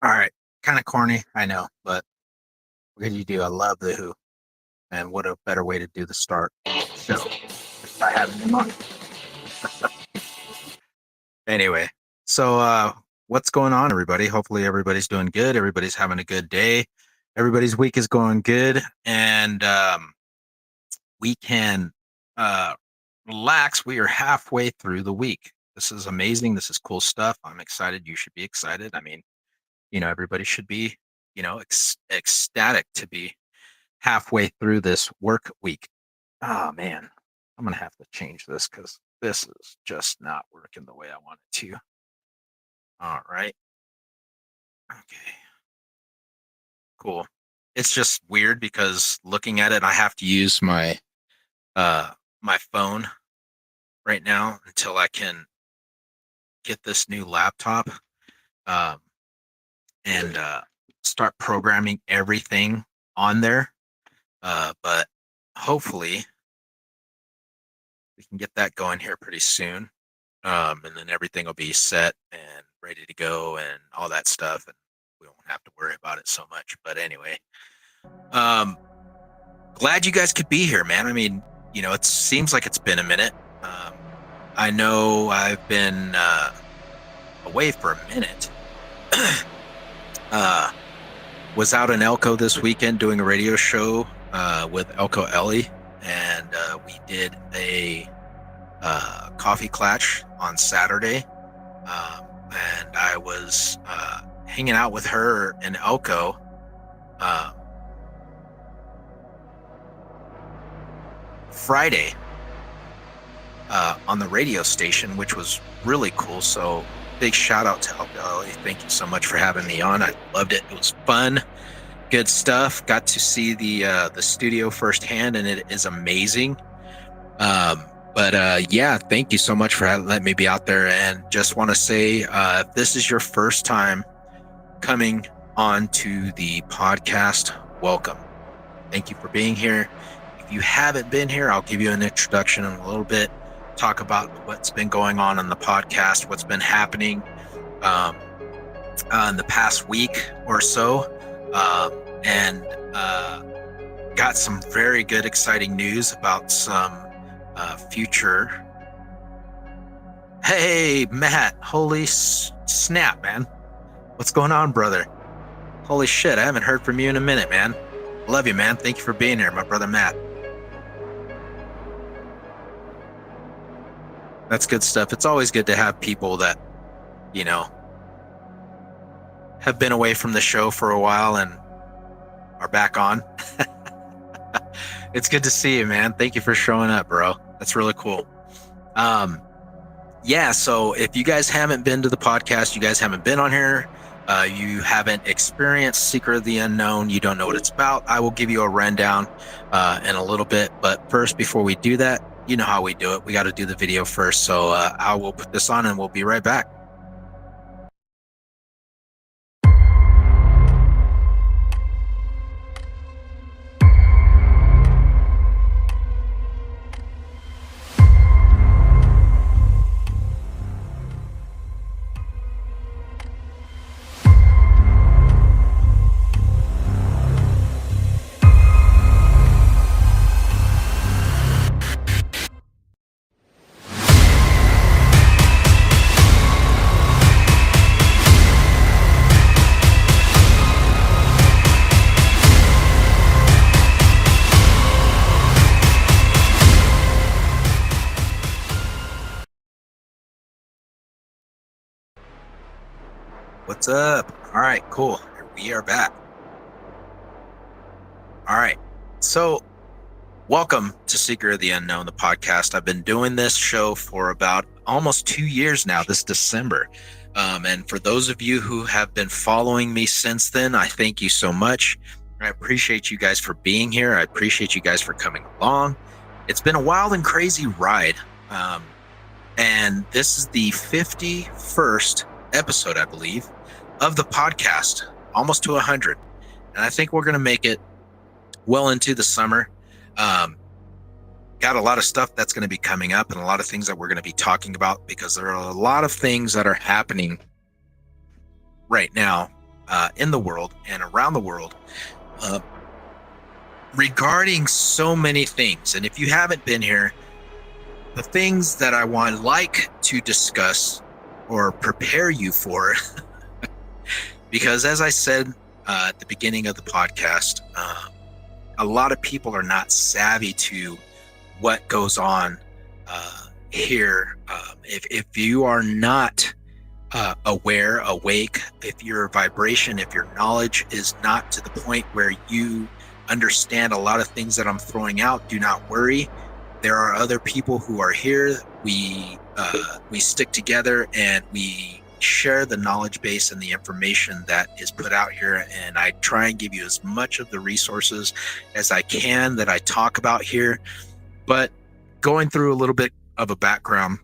All right, kind of corny, I know, but what can you do? I love the Who, and what a better way to do the start show by having them on. Anyway, so what's going on, everybody? Hopefully, everybody's doing good. Everybody's having a good day. Everybody's week is going good, and we can relax. We are halfway through the week. This is amazing. This is cool stuff. I'm excited. You should be excited. I mean, everybody should be, ecstatic to be halfway through this work week. Oh man, I'm gonna have to change this because this is just not working the way I want it to. All right. Okay. Cool. It's just weird because looking at it, I have to use my phone right now until I can get this new laptop um, and start programming everything on there. But hopefully we can get that going here pretty soon. And then everything will be set and ready to go and all that stuff. And we won't have to worry about it so much. But anyway, glad you guys could be here, man. I mean, it seems like it's been a minute. I know I've been away for a minute. Was out in Elko this weekend doing a radio show with Elko Ellie, and we did a coffee clutch on Saturday, and I was hanging out with her in Elko. Friday on the radio station, which was really cool. So big shout out to Elko Ellie. Thank you so much for having me on. I loved it. It was fun. Good stuff. Got to see the studio firsthand, and it is amazing. But yeah, thank you so much for letting me be out there. And just want to say, if this is your first time coming on to the podcast, welcome. Thank you for being here. If you haven't been here, I'll give you an introduction in a little bit, talk about what's been going on the podcast, what's been happening in the past week or so. And got some very good, exciting news about some future. Hey, Matt, holy snap, man. What's going on, brother? Holy shit, I haven't heard from you in a minute, man. Love you, man. Thank you for being here, my brother Matt. That's good stuff. It's always good to have people that, have been away from the show for a while and are back on. It's good to see you, man. Thank you for showing up, bro. That's really cool. Yeah, so if you guys haven't been to the podcast, you guys haven't been on here, you haven't experienced Secret of the Unknown, you don't know what it's about, I will give you a rundown in a little bit. But first, before we do that, you know how we do it. We got to do the video first. So I will put this on and we'll be right back. What's up? All right, cool. We are back. All right. So, welcome to Seeker of the Unknown, the podcast. I've been doing this show for about almost 2 years now, this December. And for those of you who have been following me since then, I thank you so much. I appreciate you guys for being here. I appreciate you guys for coming along. It's been a wild and crazy ride. And this is the 51st episode, I believe, of the podcast, almost to 100. And I think we're going to make it well into the summer. Got a lot of stuff that's going to be coming up and a lot of things that we're going to be talking about, because there are a lot of things that are happening right now in the world and around the world regarding so many things. And if you haven't been here, the things that I would like to discuss or prepare you for, because as I said at the beginning of the podcast, a lot of people are not savvy to what goes on here. If you are not aware, awake, if your vibration, if your knowledge is not to the point where you understand a lot of things that I'm throwing out, do not worry. There are other people who are here. We stick together and we share the knowledge base and the information that is put out here, and I try and give you as much of the resources as I can that I talk about here. But going through a little bit of a background,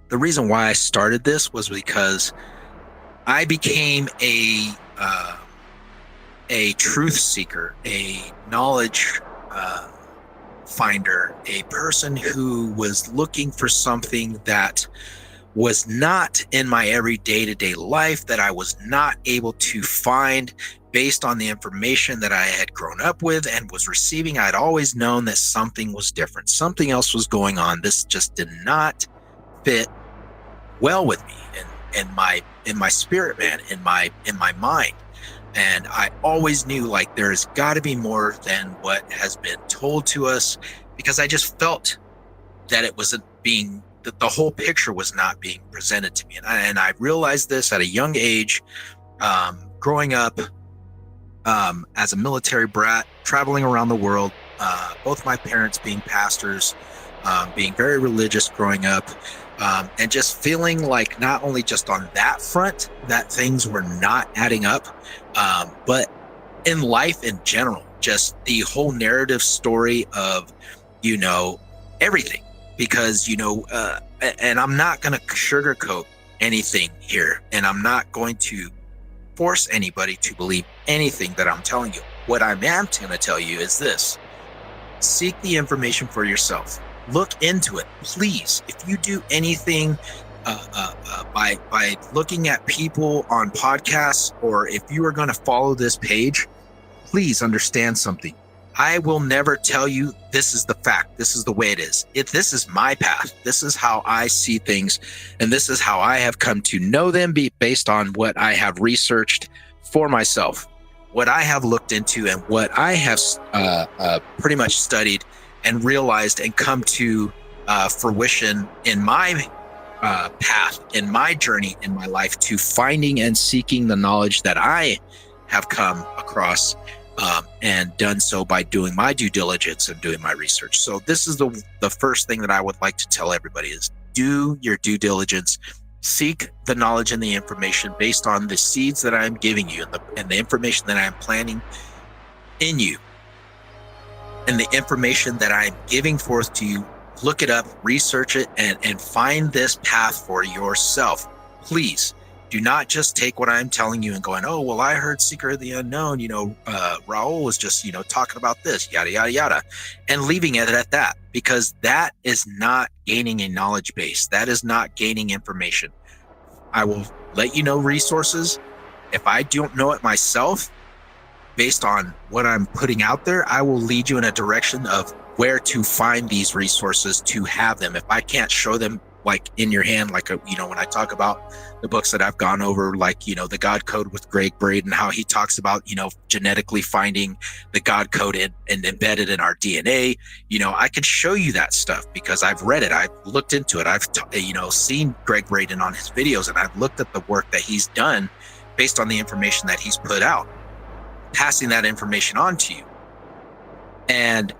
the reason why I started this was because I became a truth seeker, a knowledge finder, a person who was looking for something that was not in my everyday to-day life, that I was not able to find based on the information that I had grown up with and was receiving. I'd always known that something was different. Something else was going on. This just did not fit well with me in my spirit, man, in my mind. And I always knew, like, there's got to be more than what has been told to us, because I just felt that it wasn't being, that the whole picture was not being presented to me. And I realized this at a young age, growing up as a military brat, traveling around the world, both my parents being pastors, being very religious growing up, and just feeling like not only just on that front that things were not adding up, but in life in general, just the whole narrative story of, everything. Because, and I'm not going to sugarcoat anything here, and I'm not going to force anybody to believe anything that I'm telling you. What I am going to tell you is this: seek the information for yourself. Look into it, please. If you do anything by looking at people on podcasts, or if you are going to follow this page, please understand something. I will never tell you this is the fact, this is the way it is. This is my path. This is how I see things, and this is how I have come to know them, based on what I have researched for myself, what I have looked into, and what I have pretty much studied and realized and come to fruition in my path, in my journey, in my life, to finding and seeking the knowledge that I have come across, and done so by doing my due diligence and doing my research. So this is the first thing that I would like to tell everybody is: do your due diligence, seek the knowledge and the information based on the seeds that I'm giving you, and the information that I'm planting in you, and the information that I'm giving forth to you. Look it up, research it, and find this path for yourself. Please do not just take what I'm telling you and going, oh, well, I heard Seeker of the Unknown, Raul was just, talking about this, yada, yada, yada, and leaving it at that, because that is not gaining a knowledge base. That is not gaining information. I will let you know resources. If I don't know it myself, based on what I'm putting out there, I will lead you in a direction of where to find these resources to have them. If I can't show them like in your hand, like, when I talk about the books that I've gone over, like, the God Code with Greg Braden, how he talks about, genetically finding the God Code and embedded in our DNA, I can show you that stuff because I've read it. I've looked into it. I've, seen Greg Braden on his videos, and I've looked at the work that he's done based on the information that he's put out, passing that information on to you. And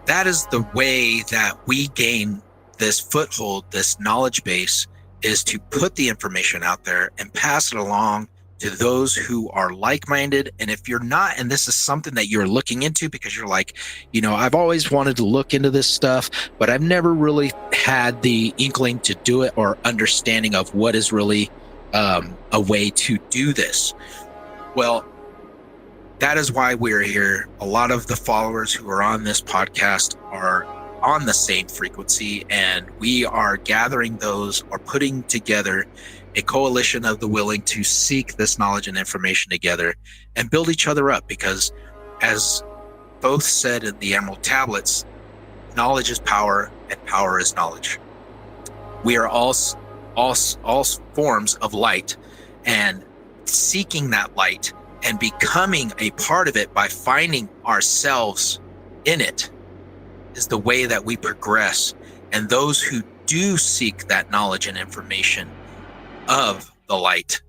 that is the way that we gain this foothold, this knowledge base, is to put the information out there and pass it along to those who are like-minded. And if you're not, and this is something that you're looking into because you're like, I've always wanted to look into this stuff, but I've never really had the inkling to do it or understanding of what is really a way to do this. Well, that is why we're here. A lot of the followers who are on this podcast are on the same frequency, and we are gathering those or putting together a coalition of the willing to seek this knowledge and information together and build each other up, because as both said in the Emerald Tablets, knowledge is power and power is knowledge. We are all forms of light, and seeking that light and becoming a part of it by finding ourselves in it is the way that we progress. And those who do seek that knowledge and information of the light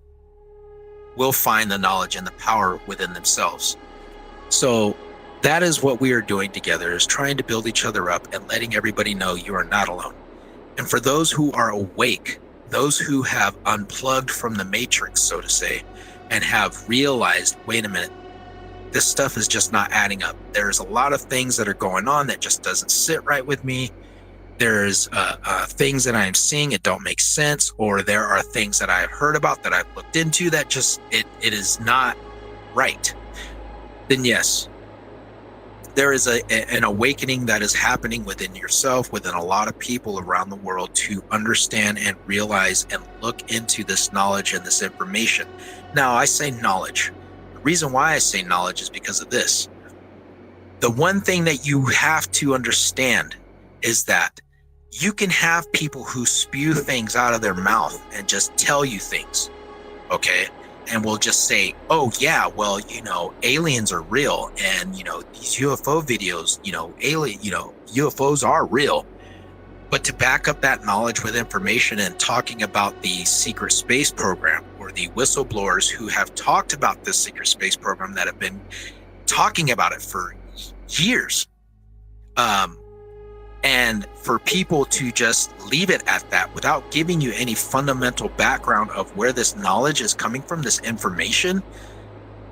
will find the knowledge and the power within themselves. So that is what we are doing together, is trying to build each other up and letting everybody know you are not alone. And for those who are awake, those who have unplugged from the matrix, so to say, and have realized, wait a minute, this stuff is just not adding up. There's a lot of things that are going on that just doesn't sit right with me. There's things that I'm seeing, it don't make sense, or there are things that I've heard about that I've looked into that just, it is not right. Then yes, there is an awakening that is happening within yourself, within a lot of people around the world, to understand and realize and look into this knowledge and this information. Now, I say knowledge. The reason why I say knowledge is because of this. The one thing that you have to understand is that you can have people who spew things out of their mouth and just tell you things, okay? And we'll just say, oh yeah, well, aliens are real, and these UFO videos, UFOs are real. But to back up that knowledge with information and talking about the secret space program, or the whistleblowers who have talked about this secret space program that have been talking about it for years, and for people to just leave it at that without giving you any fundamental background of where this knowledge is coming from, this information,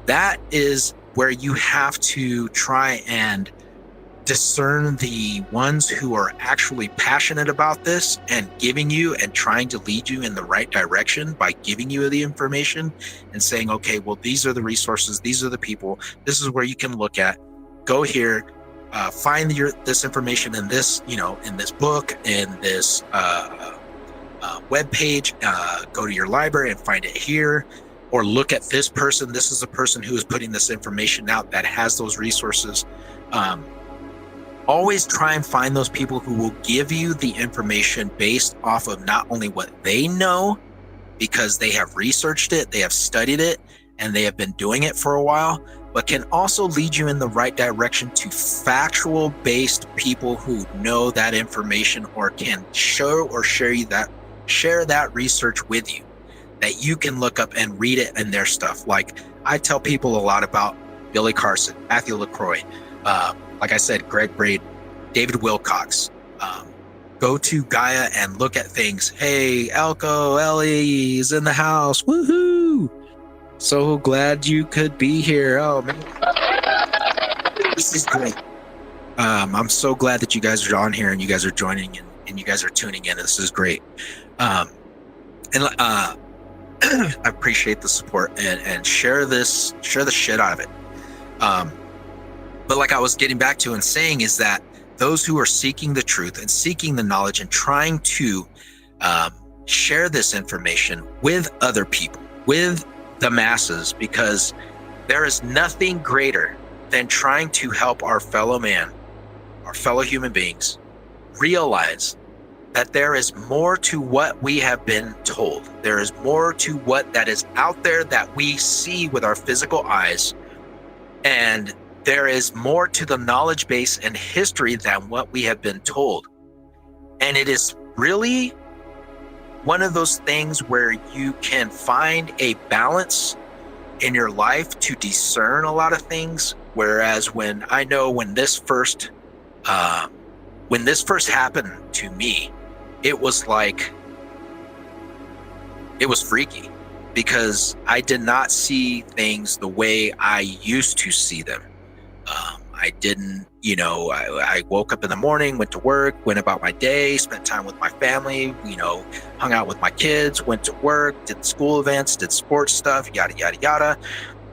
that is where you have to try and discern the ones who are actually passionate about this and giving you and trying to lead you in the right direction by giving you the information and saying, okay, well, these are the resources, these are the people, this is where you can look at, go here, find this information in this, in this book, in this web page, go to your library and find it here, or look at this person. This is a person who is putting this information out that has those resources. Always try and find those people who will give you the information based off of not only what they know, because they have researched it, they have studied it, and they have been doing it for a while, but can also lead you in the right direction to factual based people who know that information, or can show or share that research with you, that you can look up and read it in their stuff. Like, I tell people a lot about Billy Carson, Matthew LaCroix, like I said, Greg Braden, David Wilcox. Go to Gaia and look at things. Hey, Elko, Ellie's in the house. Woohoo! So glad you could be here. Oh man, this is great. I'm so glad that you guys are on here and you guys are joining and you guys are tuning in. This is great. I appreciate the support and share the shit out of it. But like I was getting back to and saying, is that those who are seeking the truth and seeking the knowledge and trying to share this information with other people, with the masses, because there is nothing greater than trying to help our fellow man, our fellow human beings, realize that there is more to what we have been told. There is more to what that is out there that we see with our physical eyes. And there is more to the knowledge base and history than what we have been told. And it is really one of those things where you can find a balance in your life to discern a lot of things. Whereas when this first happened to me, it was like, it was freaky because I did not see things the way I used to see them. I didn't, I woke up in the morning, went to work, went about my day, spent time with my family, hung out with my kids, went to work, did school events, did sports stuff, yada, yada, yada.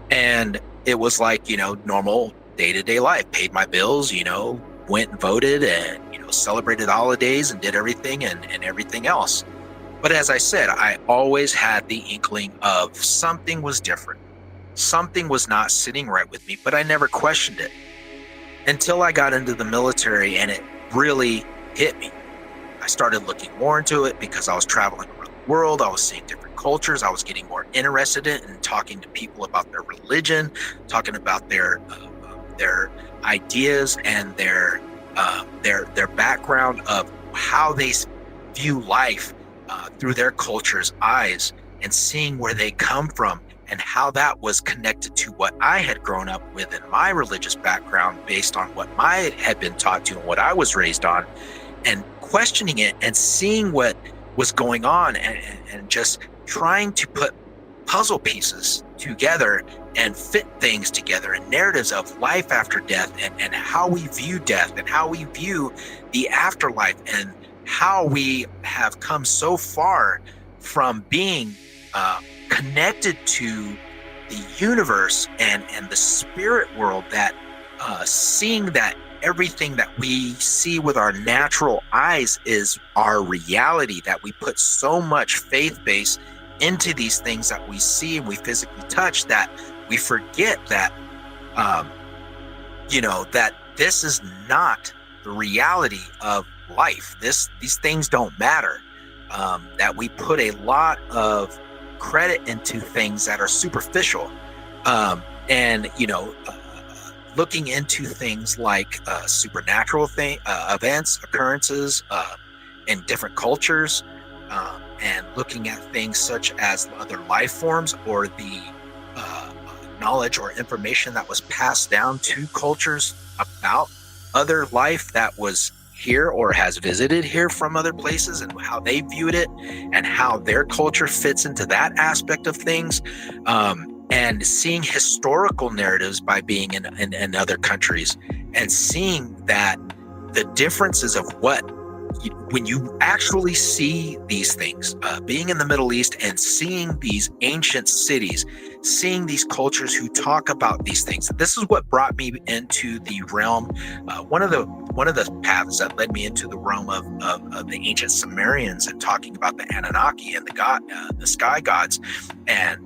And it was like, normal day-to-day life, paid my bills, went and voted and, celebrated holidays and did everything and everything else. But as I said, I always had the inkling of something was different. Something was not sitting right with me, but I never questioned it until I got into the military and it really hit me. I started looking more into it because I was traveling around the world. I was seeing different cultures. I was getting more interested in and talking to people about their religion, talking about their ideas and their background of how they view life through their culture's eyes, and seeing where they come from and how that was connected to what I had grown up with in my religious background based on what I had been taught to and what I was raised on, and questioning it and seeing what was going on and just trying to put puzzle pieces together and fit things together and narratives of life after death and how we view death and how we view the afterlife and how we have come so far from being connected to the universe and the spirit world, that seeing that everything that we see with our natural eyes is our reality, that we put so much faith base into these things that we see and we physically touch that we forget that that this is not the reality of life. These things don't matter. That we put a lot of credit into things that are superficial, and looking into things like supernatural events, occurrences in different cultures, and looking at things such as other life forms or the knowledge or information that was passed down to cultures about other life that was here or has visited here from other places, and how they viewed it and how their culture fits into that aspect of things, and seeing historical narratives by being in other countries and seeing that the differences of when you actually see these things, being in the Middle East and seeing these ancient cities, seeing these cultures who talk about these things. This is what brought me into the realm. One of the paths that led me into the realm of the ancient Sumerians and talking about the Anunnaki and the sky gods, and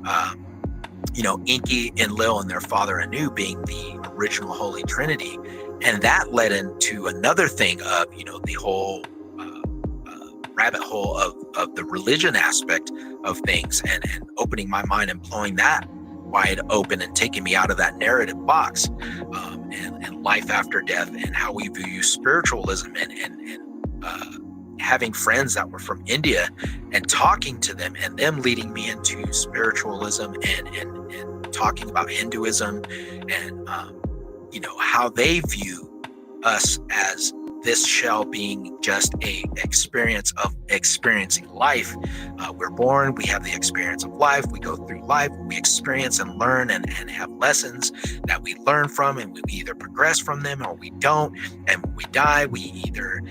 Enki, Enlil, and their father Anu being the original Holy Trinity. And that led into another thing of the whole rabbit hole of the religion aspect of things, and opening my mind and blowing that wide open and taking me out of that narrative box, and life after death and how we view spiritualism, and having friends that were from India and talking to them and them leading me into spiritualism and talking about Hinduism and how they view us as this shell being just a experience of experiencing life. We're born, we have the experience of life, we go through life, we experience and learn and have lessons that we learn from, and we either progress from them or we don't. And when we die, we either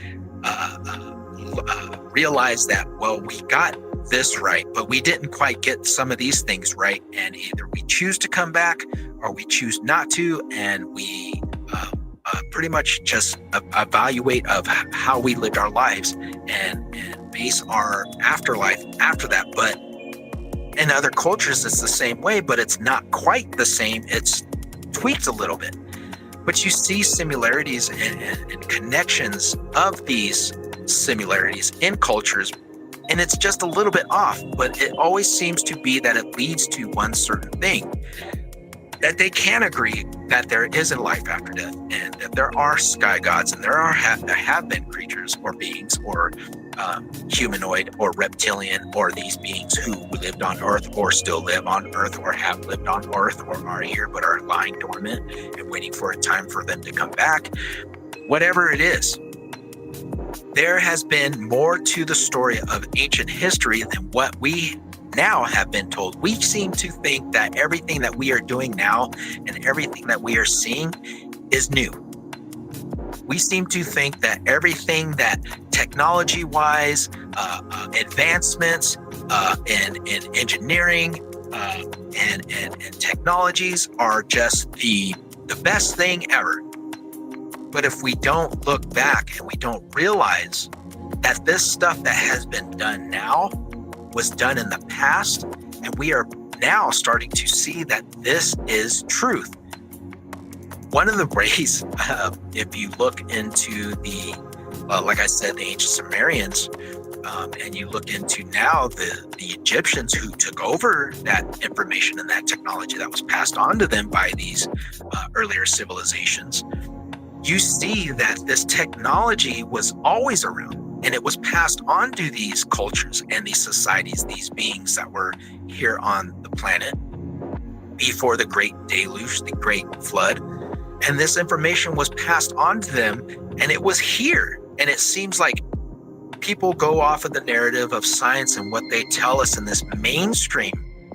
realize that, well, we got this right, but we didn't quite get some of these things right, and either we choose to come back or we choose not to, and we pretty much just evaluate of how we lived our lives and base our afterlife after that. But in other cultures, it's the same way, but it's not quite the same. It's tweaked a little bit. But you see similarities and connections of these similarities in cultures, and it's just a little bit off, but it always seems to be that it leads to one certain thing, that they can agree that there is a life after death, and that there are sky gods, and there have been creatures or beings or humanoid or reptilian or these beings who lived on Earth or still live on Earth or have lived on Earth or are here but are lying dormant and waiting for a time for them to come back. Whatever it is, there has been more to the story of ancient history than what we now have been told. We seem to think that everything that we are doing now and everything that we are seeing is new. We seem to think that everything that technology-wise, advancements in engineering and technologies are just the best thing ever. But if we don't look back and we don't realize that this stuff that has been done now was done in the past, and we are now starting to see that this is truth. One of the ways, if you look into the, like I said, the ancient Sumerians, and you look into now the Egyptians who took over that information and that technology that was passed on to them by these earlier civilizations, you see that this technology was always around, and it was passed on to these cultures and these societies, these beings that were here on the planet before the great deluge, the great flood. And this information was passed on to them, and it was here. And it seems like people go off of the narrative of science and what they tell us in this mainstream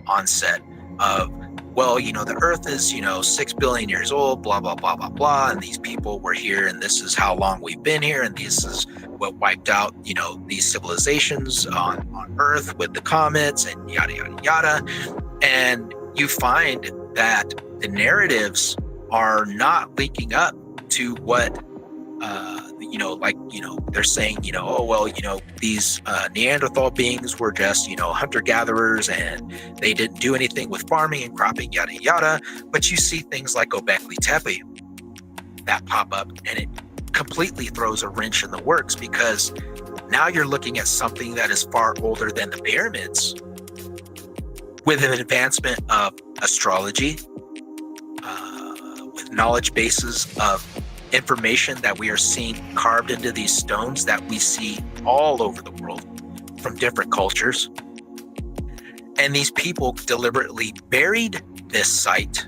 onset of, well, the Earth is, 6 billion years old, blah, blah, blah, blah, blah. And these people were here, and this is how long we've been here. And this is what wiped out, these civilizations on Earth with the comets and yada, yada, yada. And you find that the narratives are not linking up to what, they're saying, these Neanderthal beings were just, hunter-gatherers, and they didn't do anything with farming and cropping, yada, yada. But you see things like Göbekli Tepe that pop up, and it completely throws a wrench in the works, because now you're looking at something that is far older than the pyramids, with an advancement of astrology, with knowledge bases of information that we are seeing carved into these stones that we see all over the world from different cultures. And these people deliberately buried this site.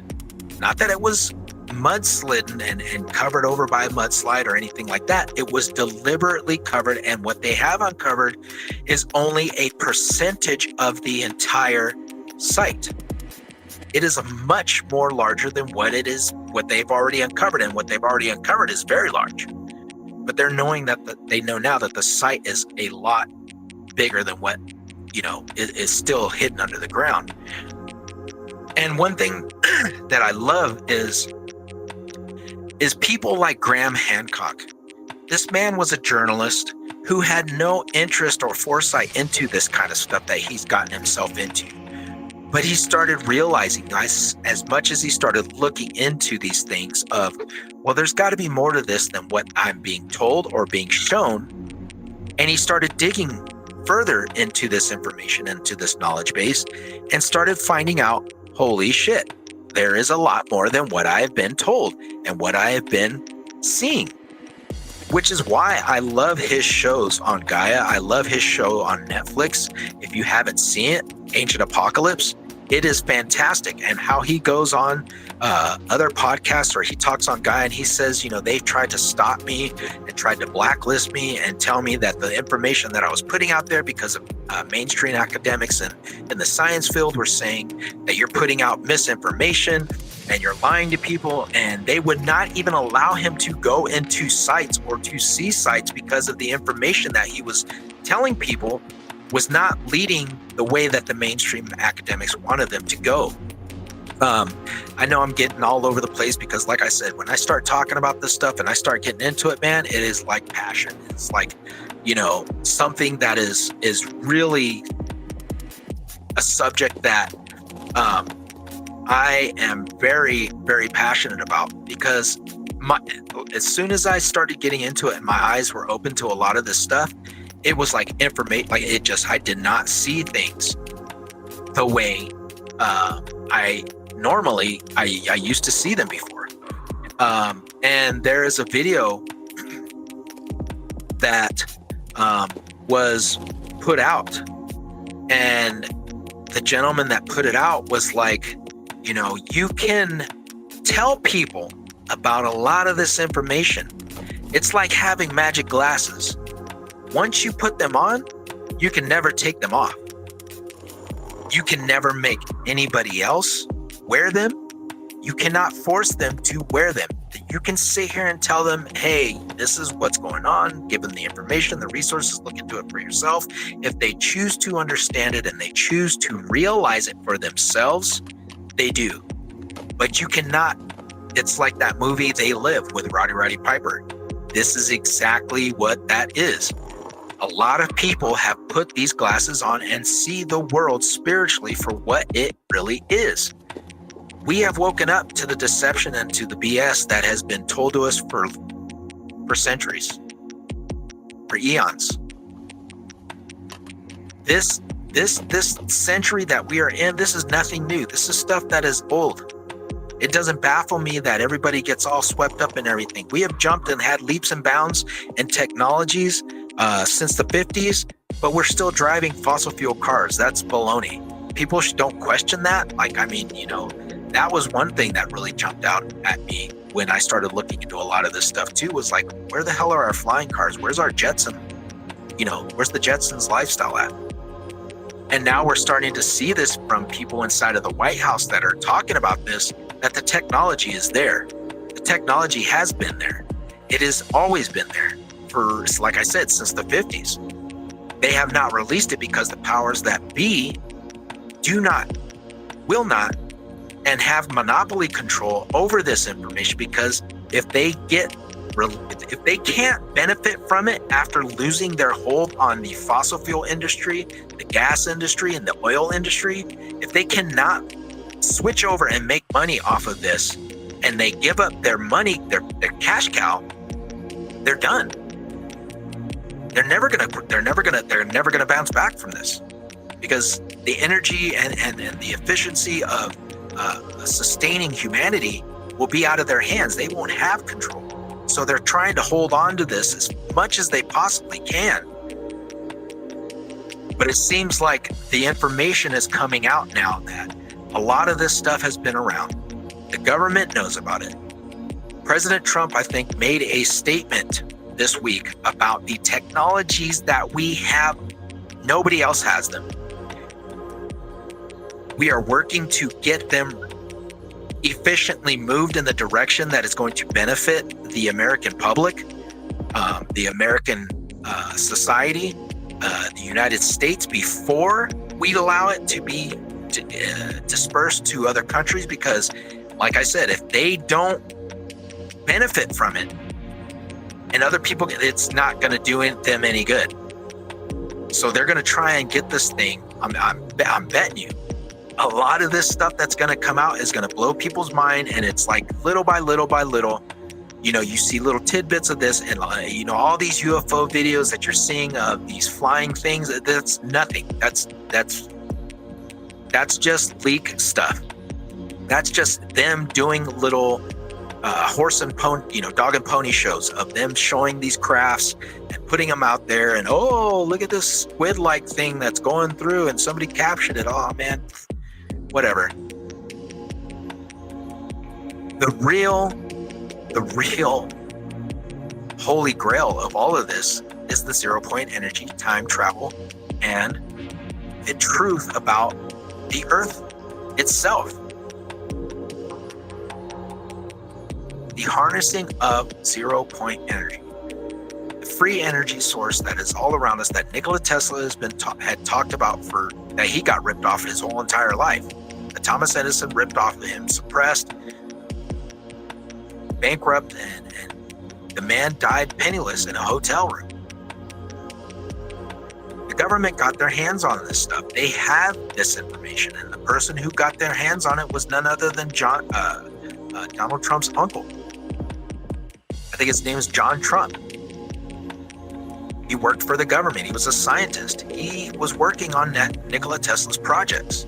Not that it was mudslidden and covered over by a mudslide or anything like that. It was deliberately covered, and what they have uncovered is only a percentage of the entire site. It is a much more larger than what they've already uncovered, and what they've already uncovered is very large. But they're knowing that they know now that the site is a lot bigger than what is still hidden under the ground. And one thing that I love is people like Graham Hancock. This man was a journalist who had no interest or foresight into this kind of stuff that he's gotten himself into. But he started realizing, as much as he started looking into these things of, well, there's got to be more to this than what I'm being told or being shown. And he started digging further into this information, into this knowledge base, and started finding out, holy shit, there is a lot more than what I have been told and what I have been seeing. Which is why I love his shows on Gaia. I love his show on Netflix. If you haven't seen it, Ancient Apocalypse, it is fantastic. And how he goes on other podcasts where he talks on Gaia and he says, they've tried to stop me and tried to blacklist me and tell me that the information that I was putting out there, because of mainstream academics and in the science field were saying that you're putting out misinformation and you're lying to people, and they would not even allow him to go into sites or to see sites because of the information that he was telling people was not leading the way that the mainstream academics wanted them to go. I know I'm getting all over the place because, like I said, when I start talking about this stuff and I start getting into it, man, it is like passion. It's like, something that is really a subject that I am very, very passionate about, because as soon as I started getting into it and my eyes were open to a lot of this stuff, it was like information, I did not see things the way I used to see them before. And there is a video that was put out, and the gentleman that put it out was like, you know, you can tell people about a lot of this information. It's like having magic glasses. Once you put them on, you can never take them off. You can never make anybody else wear them. You cannot force them to wear them. You can sit here and tell them, hey, this is what's going on, give them the information, the resources, look into it for yourself. If they choose to understand it and they choose to realize it for themselves, they do. But you cannot, it's like that movie They Live with Roddy Piper. This is exactly what that is. A lot of people have put these glasses on and see the world spiritually for what it really is. We have woken up to the deception and to the BS that has been told to us for centuries, for eons. This century that we are in, this is nothing new. This is stuff that is old. It doesn't baffle me that everybody gets all swept up in everything. We have jumped and had leaps and bounds in technologies since the 50s, but we're still driving fossil fuel cars. That's baloney. People don't question that. Like, I mean, you know, that was one thing that really jumped out at me when I started looking into a lot of this stuff too, was like, where the hell are our flying cars? Where's our Jetson? You know, where's the Jetsons lifestyle at? And now we're starting to see this from people inside of the White House that are talking about this, that the technology is there. The technology has been there. It has always been there for, like I said, since the 50s. They have not released it because the powers that be do not, will not, and have monopoly control over this information, because if they can't benefit from it after losing their hold on the fossil fuel industry, the gas industry, and the oil industry, if they cannot switch over and make money off of this, and they give up their money, their cash cow, they're done. They're never gonna bounce back from this, because the energy and the efficiency of sustaining humanity will be out of their hands. They won't have control. So they're trying to hold on to this as much as they possibly can. But it seems like the information is coming out now that a lot of this stuff has been around. The government knows about it. President Trump, I think, made a statement this week about the technologies that we have. Nobody else has them. We are working to get them efficiently moved in the direction that is going to benefit the American public, the American society, the United States, before we allow it to be dispersed to other countries. Because, like I said, if they don't benefit from it and other people, it's not going to do them any good. So they're going to try and get this thing. I'm betting you a lot of this stuff that's going to come out is going to blow people's mind. And it's like little by little by little, you know, you see little tidbits of this, and you know, all these UFO videos that you're seeing of these flying things, that's nothing. That's just leak stuff. That's just them doing little horse and pony, you know, dog and pony shows of them showing these crafts and putting them out there. And, oh, look at this squid-like thing that's going through, and somebody captured it. Oh man, whatever. The real holy grail of all of this is the 0-point energy, time travel, and the truth about the earth itself. The harnessing of 0-point energy, the free energy source that is all around us, that Nikola Tesla had talked about, for that he got ripped off his whole entire life. That Thomas Edison ripped off him, suppressed, bankrupt, and the man died penniless in a hotel room. The government got their hands on this stuff. They have this information, and the person who got their hands on it was none other than Donald Trump's uncle. I think his name is John Trump. He worked for the government. He was a scientist. He was working on Nikola Tesla's projects.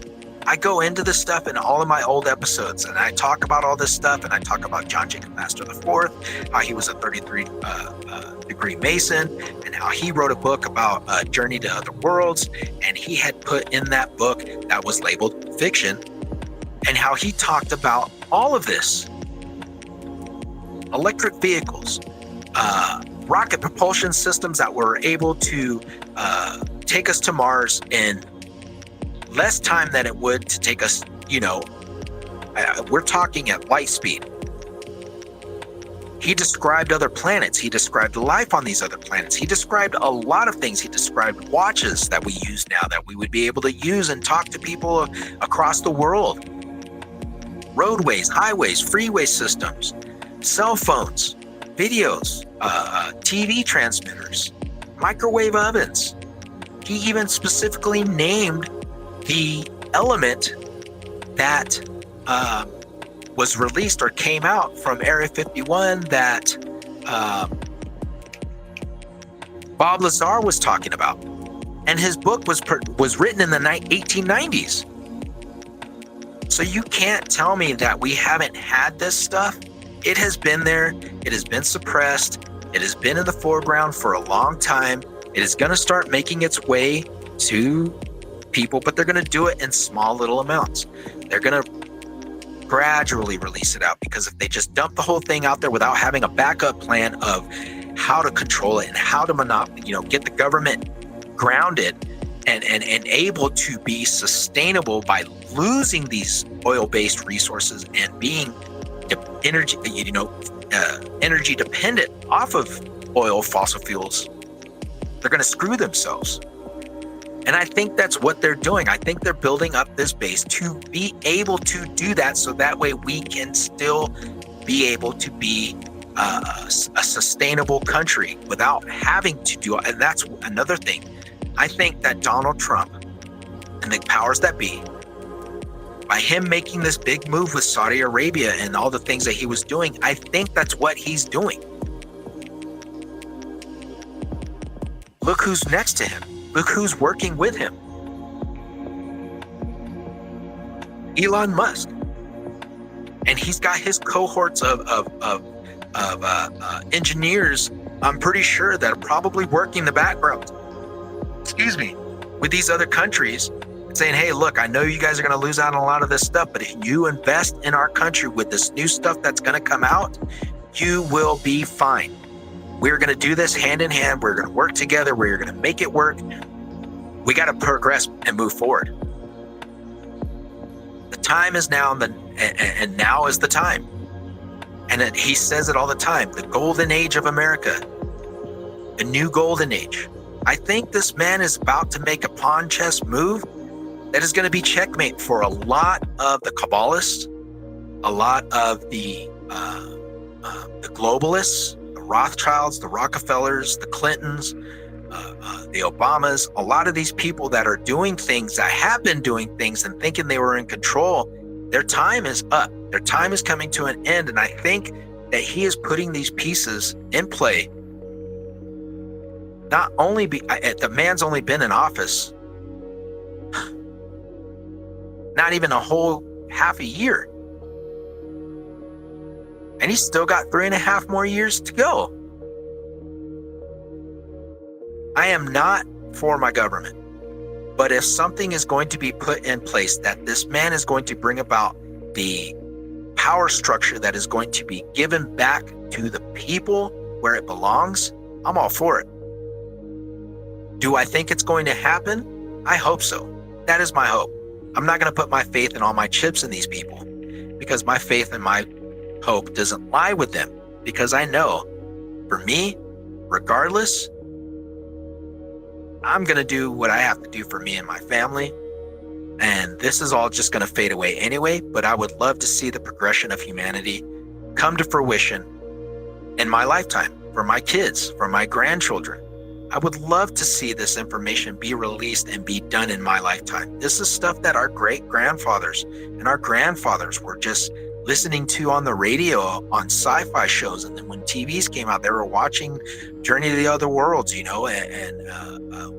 I go into this stuff in all of my old episodes, and I talk about all this stuff, and I talk about John Jacob Astor IV, how he was a 33-degree Mason, and how he wrote a book about Journey to Other Worlds, and he had put in that book that was labeled fiction, and how he talked about all of this. Electric vehicles, rocket propulsion systems that were able to take us to Mars in less time than it would to take us, we're talking at light speed. He described other planets. He described life on these other planets. He described a lot of things. He described watches that we use now that we would be able to use and talk to people across the world. Roadways, highways, freeway systems, cell phones, videos, TV transmitters, microwave ovens. He even specifically named the element that was released or came out from Area 51 that Bob Lazar was talking about. And his book was written in the 1890s. So you can't tell me that we haven't had this stuff. It has been there. It has been suppressed. It has been in the foreground for a long time. It is going to start making its way to people, but they're going to do it in small little amounts. They're going to gradually release it out, because if they just dump the whole thing out there without having a backup plan of how to control it and how to get the government grounded and able to be sustainable by losing these oil-based resources and being energy dependent off of oil, fossil fuels, they're going to screw themselves. And I think that's what they're doing. I think they're building up this base to be able to do that, so that way we can still be able to be a sustainable country without having to do it. And that's another thing. I think that Donald Trump and the powers that be, by him making this big move with Saudi Arabia and all the things that he was doing, I think that's what he's doing. Look who's next to him. Look who's working with him. Elon Musk. And he's got his cohorts of engineers, I'm pretty sure, that are probably working the background, with these other countries, saying, hey, look, I know you guys are going to lose out on a lot of this stuff, but if you invest in our country with this new stuff that's going to come out, you will be fine. We're going to do this hand in hand. We're going to work together. We're going to make it work. We got to progress and move forward. The time is now, and now is the time. And he says it all the time, the golden age of America, the new golden age. I think this man is about to make a pawn chess move that is going to be checkmate for a lot of the Kabbalists, a lot of the globalists, the Rothschilds, the Rockefellers, the Clintons, the Obamas. A lot of these people that are doing things, that have been doing things and thinking they were in control, their time is up. Their time is coming to an end. And I think that he is putting these pieces in play. Not only the man's only been in office not even a whole half a year. And he's still got 3.5 more years to go. I am not for my government, but if something is going to be put in place that this man is going to bring about the power structure that is going to be given back to the people where it belongs, I'm all for it. Do I think it's going to happen? I hope so. That is my hope. I'm not going to put my faith and all my chips in these people, because my faith and my hope doesn't lie with them, because I know for me, regardless, I'm going to do what I have to do for me and my family. And this is all just going to fade away anyway, but I would love to see the progression of humanity come to fruition in my lifetime, for my kids, for my grandchildren. I would love to see this information be released and be done in my lifetime. This is stuff that our great-grandfathers and our grandfathers were just listening to on the radio, on sci-fi shows. And then when TVs came out, they were watching Journey to the Other Worlds, and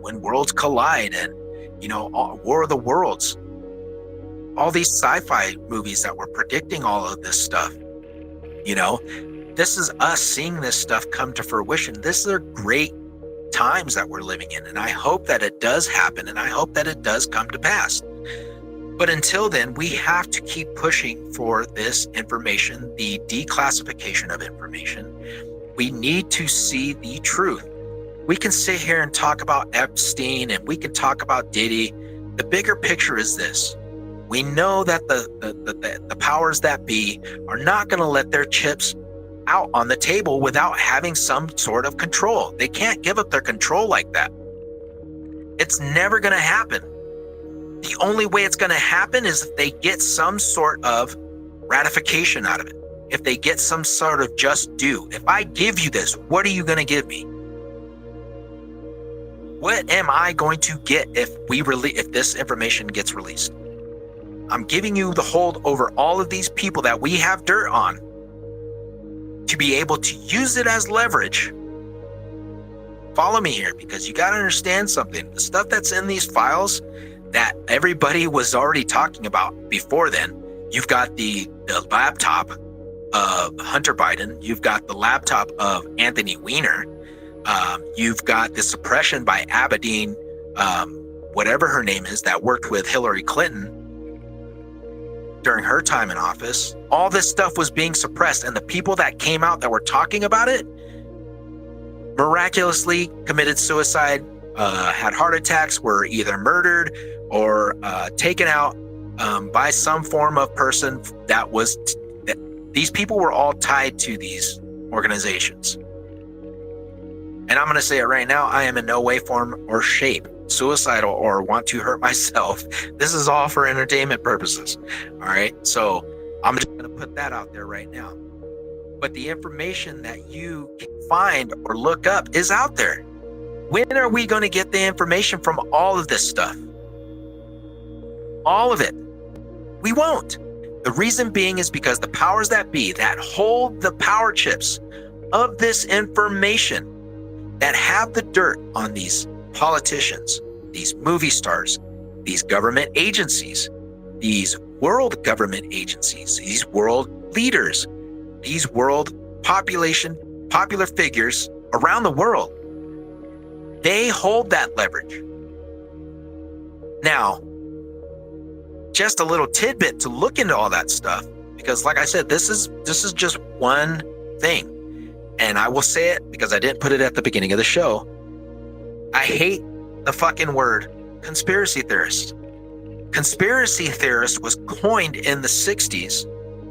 When Worlds Collide, and, War of the Worlds. all these sci-fi movies that were predicting all of this stuff. You know, this is us seeing this stuff come to fruition. This are great times that we're living in, and I hope that it does happen, and I hope that it does come to pass. But until then, we have to keep pushing for this information, the declassification of information. We need to see the truth. We can sit here and talk about Epstein, and we can talk about Diddy. The bigger picture is this. We know that the powers that be are not going to let their chips out on the table without having some sort of control. They can't give up their control like that. It's never going to happen. The only way it's going to happen is if they get some sort of ratification out of it. If they get some sort of just due. If I give you this, what are you going to give me? What am I going to get if this information gets released? I'm giving you the hold over all of these people that we have dirt on to be able to use it as leverage. Follow me here, because you got to understand something. The stuff that's in these files that everybody was already talking about before then. You've got the laptop of Hunter Biden. You've got the laptop of Anthony Weiner. You've got the suppression by Abedin, whatever her name is, that worked with Hillary Clinton during her time in office. All this stuff was being suppressed, and the people that came out that were talking about it miraculously committed suicide, had heart attacks, were either murdered or taken out by some form of person that was these people were all tied to these organizations. And I'm going to say it right now, I am in no way, form, or shape suicidal or want to hurt myself. This is all for entertainment purposes. All right. So I'm just going to put that out there right now. But the information that you can find or look up is out there. When are we going to get the information from all of this stuff? All of it. We won't. The reason being is because the powers that be that hold the power chips of this information, that have the dirt on these politicians, these movie stars, these government agencies, these world government agencies, these world leaders, these world popular figures around the world, they hold that leverage. Now, just a little tidbit to look into all that stuff, because like I said, this is just one thing. And I will say it because I didn't put it at the beginning of the show. I hate the fucking word conspiracy theorist. Conspiracy theorist was coined in the 60s,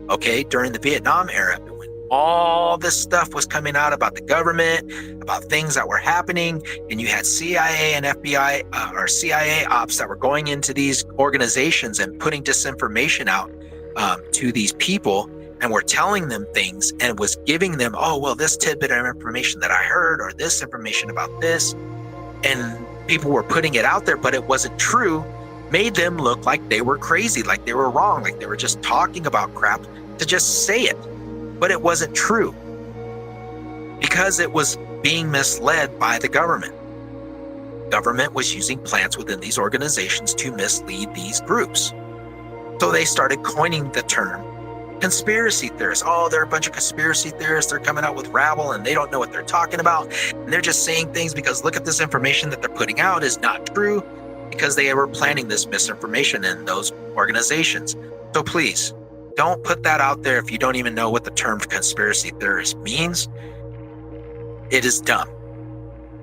okay, during the Vietnam era, when all this stuff was coming out about the government, about things that were happening, and you had CIA and FBI or CIA ops that were going into these organizations and putting disinformation out to these people, and were telling them things and was giving them, oh, well, this tidbit of information that I heard, or this information about this, and people were putting it out there, but it wasn't true, made them look like they were crazy, like they were wrong, like they were just talking about crap to just say it. But it wasn't true because it was being misled by the government. Government was using plants within these organizations to mislead these groups. So they started coining the term conspiracy theorists. Oh, they're a bunch of conspiracy theorists. They're coming out with rabble and they don't know what they're talking about. And they're just saying things because look at this information that they're putting out is not true, because they were planting this misinformation in those organizations. So please, don't put that out there if you don't even know what the term conspiracy theorist means. It is dumb.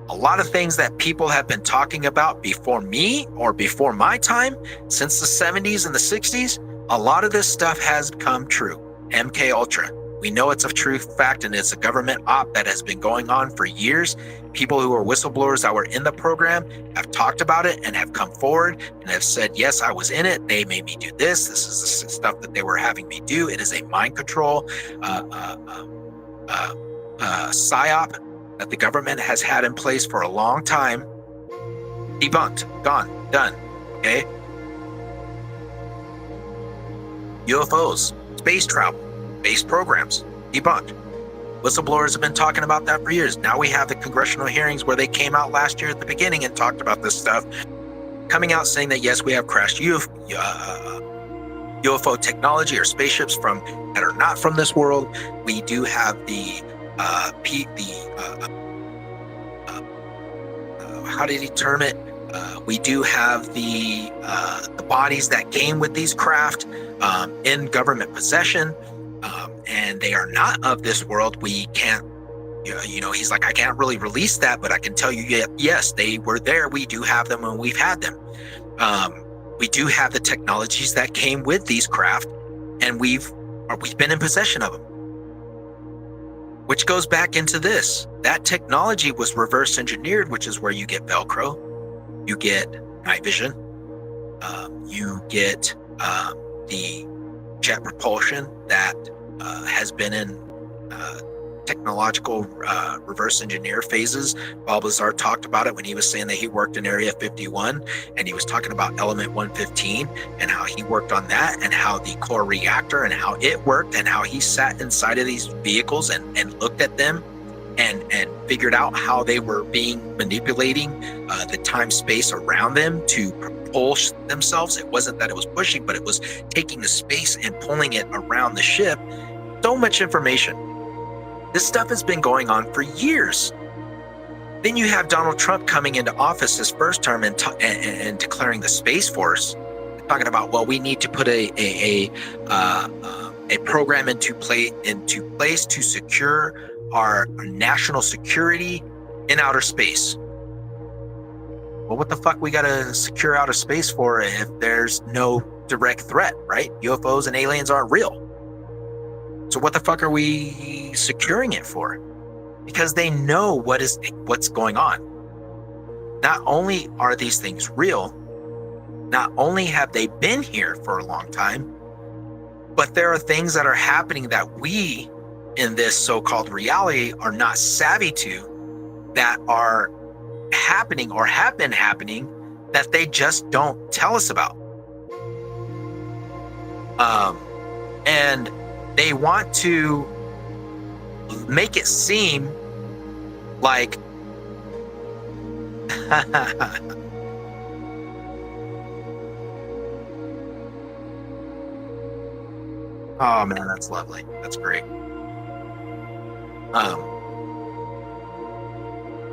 A lot of things that people have been talking about before me or before my time, since the 70s and the 60s, a lot of this stuff has come true. MK Ultra. We know it's a true fact, and it's a government op that has been going on for years. People who are whistleblowers that were in the program have talked about it and have come forward and have said, yes, I was in it. They made me do this. This is the stuff that they were having me do. It is a mind control psyop that the government has had in place for a long time. Debunked, gone, done, okay? UFOs, space travel, space programs, debunked. Whistleblowers have been talking about that for years. Now we have the congressional hearings where they came out last year at the beginning and talked about this stuff, coming out saying that yes, we have crashed UFO technology or spaceships that are not from this world. We do have how did he term it? We do have the bodies that came with these craft in government possession, and they are not of this world. We can't, he's like, I can't really release that, but I can tell you, yes, they were there. We do have them, and we've had them. We do have the technologies that came with these craft, and we've been in possession of them. Which goes back into this. That technology was reverse engineered, which is where you get Velcro, you get night vision, you get the jet propulsion that has been in technological reverse engineer phases. Bob Lazar talked about it when he was saying that he worked in Area 51, and he was talking about Element 115 and how he worked on that, and how the core reactor and how it worked, and how he sat inside of these vehicles and looked at them and figured out how they were manipulating the time space around them to propulse themselves. It wasn't that it was pushing, but it was taking the space and pulling it around the ship. So much information. This stuff has been going on for years. Then you have Donald Trump coming into office his first term and declaring the Space Force, talking about, well, we need to put a program into place to secure our national security in outer space. Well, what the fuck we gotta secure outer space for if there's no direct threat, right? UFOs and aliens aren't real. So what the fuck are we securing it for? Because they know what's going on. Not only are these things real, not only have they been here for a long time, but there are things that are happening that we in this so-called reality are not savvy to, that are happening or have been happening that they just don't tell us about. And they want to make it seem like oh man, that's lovely. That's great.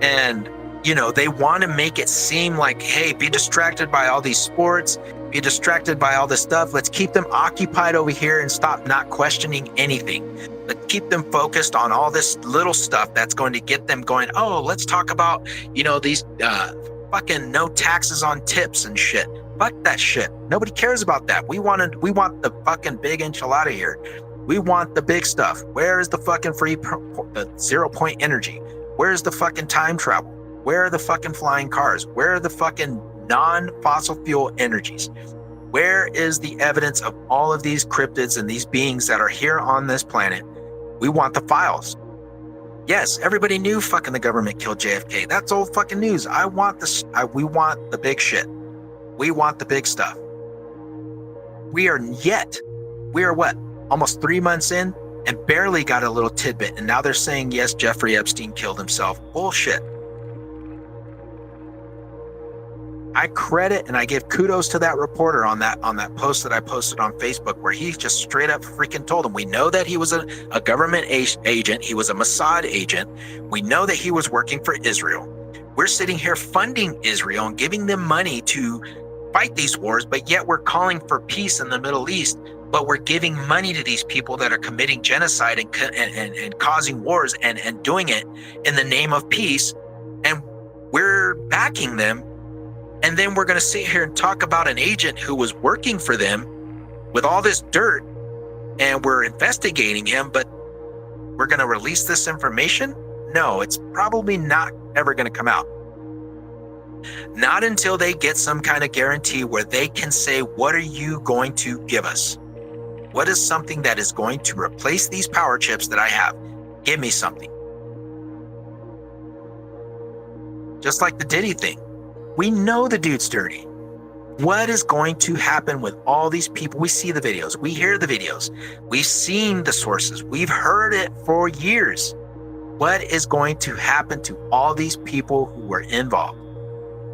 And they want to make it seem like, hey, be distracted by all these sports, be distracted by all this stuff. Let's keep them occupied over here and stop not questioning anything. Let's keep them focused on all this little stuff that's going to get them going, oh, let's talk about, these fucking no taxes on tips and shit. Fuck that shit. Nobody cares about that. We want the fucking big enchilada here. We want the big stuff. Where is the fucking free 0 point energy? Where's the fucking time travel? Where are the fucking flying cars? Where are the fucking non-fossil fuel energies? Where is the evidence of all of these cryptids and these beings that are here on this planet? We want the files. Yes, everybody knew fucking the government killed JFK. That's old fucking news. We want the big shit. We want the big stuff. We are what? Almost 3 months in and barely got a little tidbit. And now they're saying, yes, Jeffrey Epstein killed himself. Bullshit. I credit and I give kudos to that reporter on that post that I posted on Facebook, where he just straight up freaking told him, we know that he was a government agent. He was a Mossad agent. We know that he was working for Israel. We're sitting here funding Israel and giving them money to fight these wars, but yet we're calling for peace in the Middle East. But we're giving money to these people that are committing genocide and causing wars and doing it in the name of peace. And we're backing them. And then we're going to sit here and talk about an agent who was working for them with all this dirt, and we're investigating him, but we're going to release this information? No, it's probably not ever going to come out. Not until they get some kind of guarantee where they can say, what are you going to give us? What is something that is going to replace these power chips that I have? Give me something. Just like the Diddy thing. We know the dude's dirty. What is going to happen with all these people? We see the videos. We hear the videos. We've seen the sources. We've heard it for years. What is going to happen to all these people who were involved?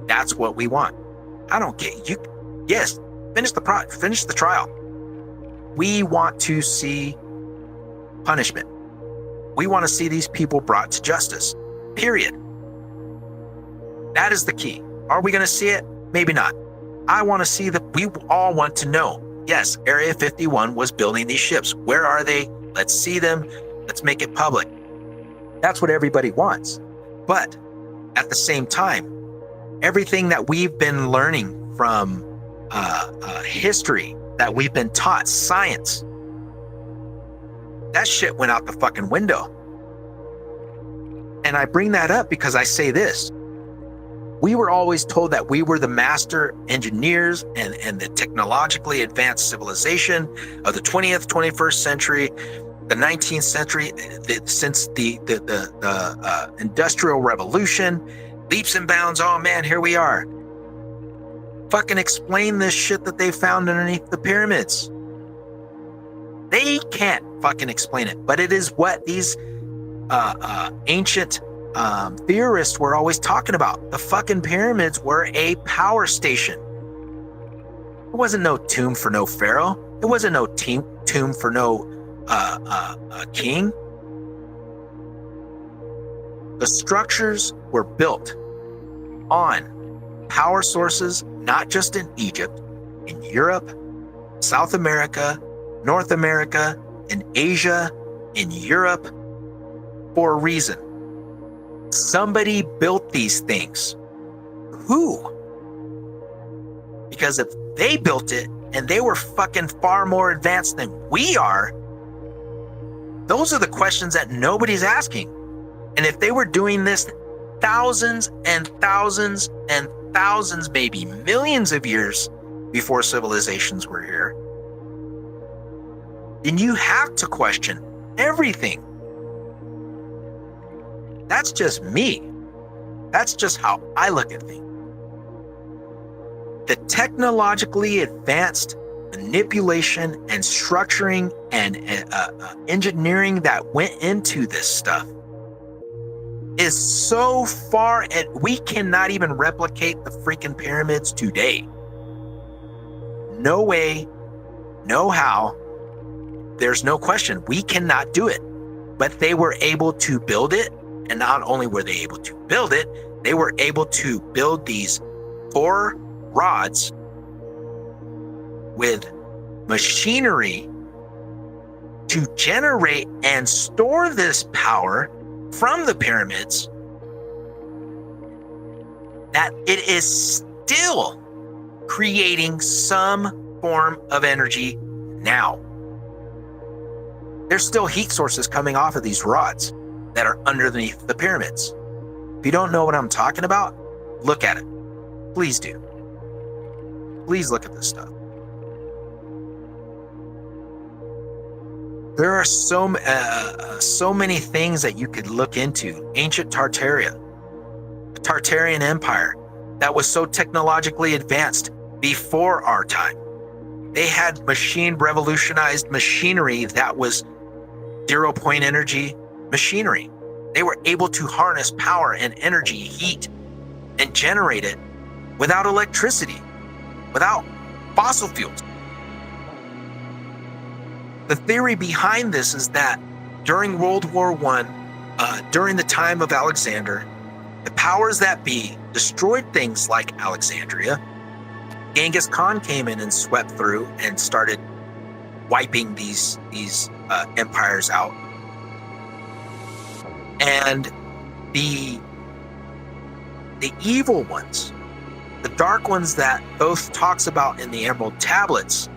That's what we want. I don't care. Yes, finish the trial. we want to see punishment. We want to see these people brought to justice, period. That is the key. Are we going to see it? Maybe not. I want to see that. We all want to know. Yes, Area 51 was building these ships. Where are they? Let's see them. Let's make it public. That's what everybody wants. But at the same time, everything that we've been learning from history, that we've been taught, science, that shit went out the fucking window. And I bring that up because I say this. We were always told that we were the master engineers and the technologically advanced civilization of the 20th, 21st century, the 19th century, since the Industrial Revolution, leaps and bounds. Oh man, here we are. Fucking explain this shit that they found underneath the pyramids. They can't fucking explain it, but it is what these ancient theorists were always talking about. The fucking pyramids were a power station. It wasn't no tomb for no pharaoh. It wasn't no tomb for no king. The structures were built on power sources, not just in Egypt, in Europe, South America, North America, in Asia, in Europe, for a reason. Somebody built these things. Who? Because if they built it and they were fucking far more advanced than we are, those are the questions that nobody's asking. And if they were doing this thousands and thousands and thousands, maybe millions of years before civilizations were here, then you have to question everything. That's just me. That's just how I look at things. The technologically advanced manipulation and structuring and engineering that went into this stuff is so far, and we cannot even replicate the freaking pyramids today. No way, no how. There's no question. We cannot do it. But they were able to build it. And not only were they able to build it, they were able to build these 4 rods with machinery to generate and store this power from the pyramids, that it is still creating some form of energy now. There's still heat sources coming off of these rods that are underneath the pyramids. If you don't know what I'm talking about, look at it. Please do. Please look at this stuff. There are so many things that you could look into. Ancient Tartaria, the Tartarian Empire, that was so technologically advanced before our time. They had revolutionized machinery that was 0-point energy machinery. They were able to harness power and energy, heat, and generate it without electricity, without fossil fuels. The theory behind this is that during World War I, during the time of Alexander, the powers that be destroyed things like Alexandria. Genghis Khan came in and swept through and started wiping these empires out. And the evil ones, the dark ones that Thoth talks about in the Emerald Tablets,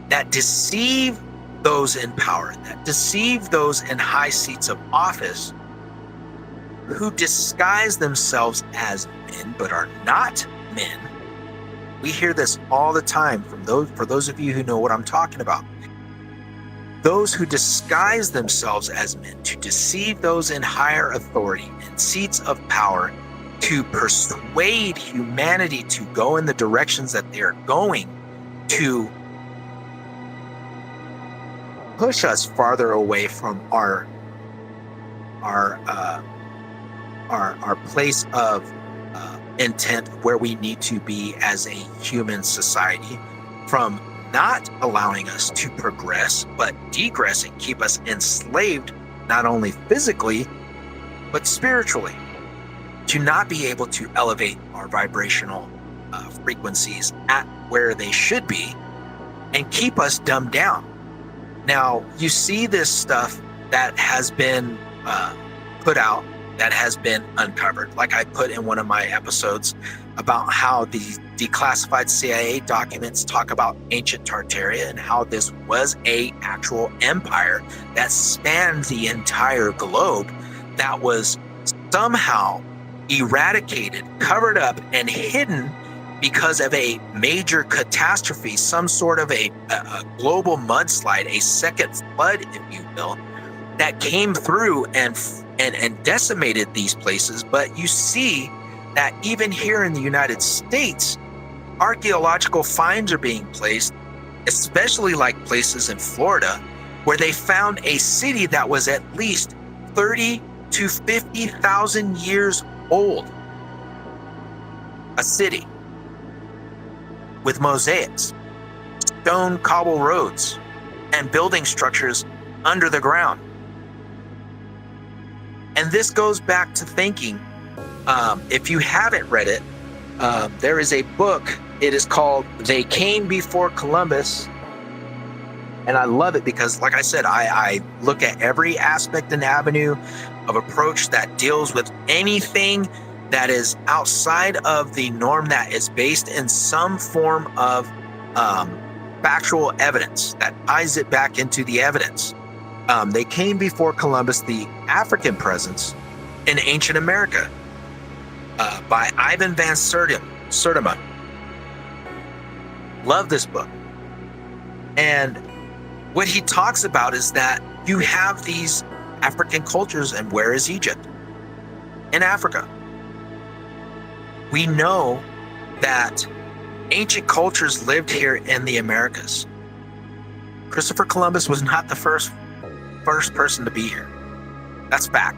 that deceive those in power, that deceive those in high seats of office, who disguise themselves as men but are not men. We hear this all the time for those of you who know what I'm talking about. Those who disguise themselves as men to deceive those in higher authority and seats of power, to persuade humanity to go in the directions that they are going, to push us farther away from our place of intent, where we need to be as a human society, from not allowing us to progress, but degressing, keep us enslaved, not only physically, but spiritually, to not be able to elevate our vibrational frequencies at where they should be and keep us dumbed down. Now, you see this stuff that has been put out, that has been uncovered. Like I put in one of my episodes about how the declassified CIA documents talk about ancient Tartaria and how this was a actual empire that spanned the entire globe that was somehow eradicated, covered up, and hidden because of a major catastrophe, some sort of a global mudslide, a second flood, if you will, that came through and decimated these places. But you see that even here in the United States, archaeological finds are being placed, especially like places in Florida, where they found a city that was at least 30 to 50,000 years old. A city with mosaics, stone cobble roads, and building structures under the ground. And this goes back to thinking, if you haven't read it, there is a book. It is called They Came Before Columbus. And I love it because, like I said, I look at every aspect and avenue of approach that deals with anything that is outside of the norm, that is based in some form of factual evidence that ties it back into the evidence. They came before Columbus, the African presence in ancient America, by Ivan Van Sertima. Love this book. And what he talks about is that you have these African cultures, and where is Egypt? In Africa. We know that ancient cultures lived here in the Americas. Christopher Columbus was not the first person to be here. That's fact.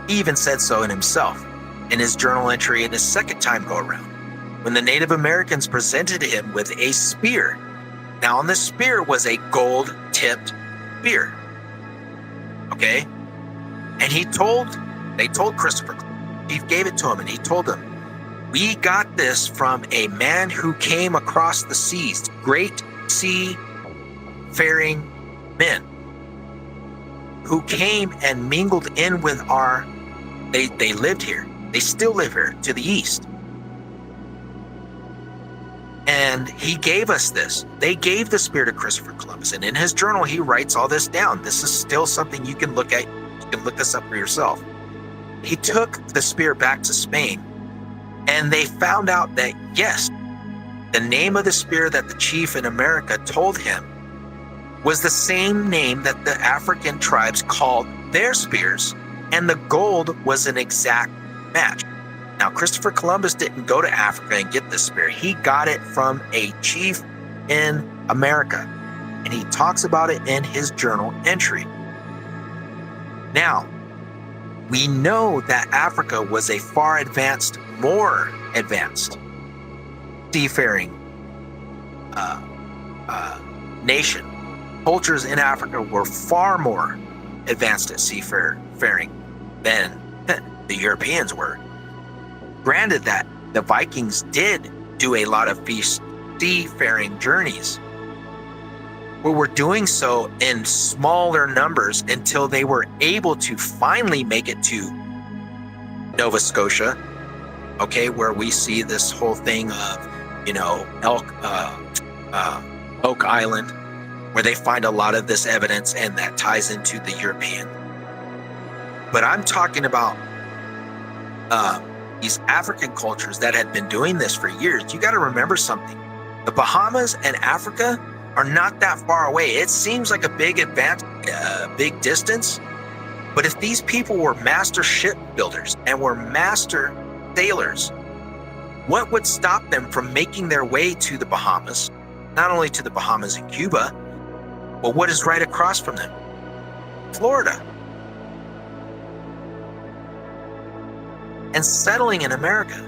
He even said so in himself in his journal entry in his second time go around, when the Native Americans presented him with a spear. Now, on this spear was a gold-tipped spear. Okay? And they told Christopher, he gave it to him, and he told them, we got this from a man who came across the seas, great sea-faring men, who came and mingled in with they lived here. They still live here to the east. And he gave us this. They gave the spear to Christopher Columbus. And in his journal, he writes all this down. This is still something you can look at. You can look this up for yourself. He took the spear back to Spain, and they found out that, yes, the name of the spear that the chief in America told him was the same name that the African tribes called their spears, and the gold was an exact match. Now, Christopher Columbus didn't go to Africa and get this spear. He got it from a chief in America, and he talks about it in his journal entry. Now, we know that Africa was a more advanced seafaring nation. Cultures in Africa were far more advanced at seafaring than the Europeans were. Granted that the Vikings did do a lot of seafaring journeys, but were doing so in smaller numbers until they were able to finally make it to Nova Scotia, okay, where we see this whole thing of, Oak Island, where they find a lot of this evidence, and that ties into the European. But I'm talking about these African cultures that had been doing this for years. You got to remember something. The Bahamas and Africa are not that far away. It seems like a big big distance, but if these people were master shipbuilders and were master sailors, what would stop them from making their way to the Bahamas? Not only to the Bahamas and Cuba, but what is right across from them? Florida. And settling in America,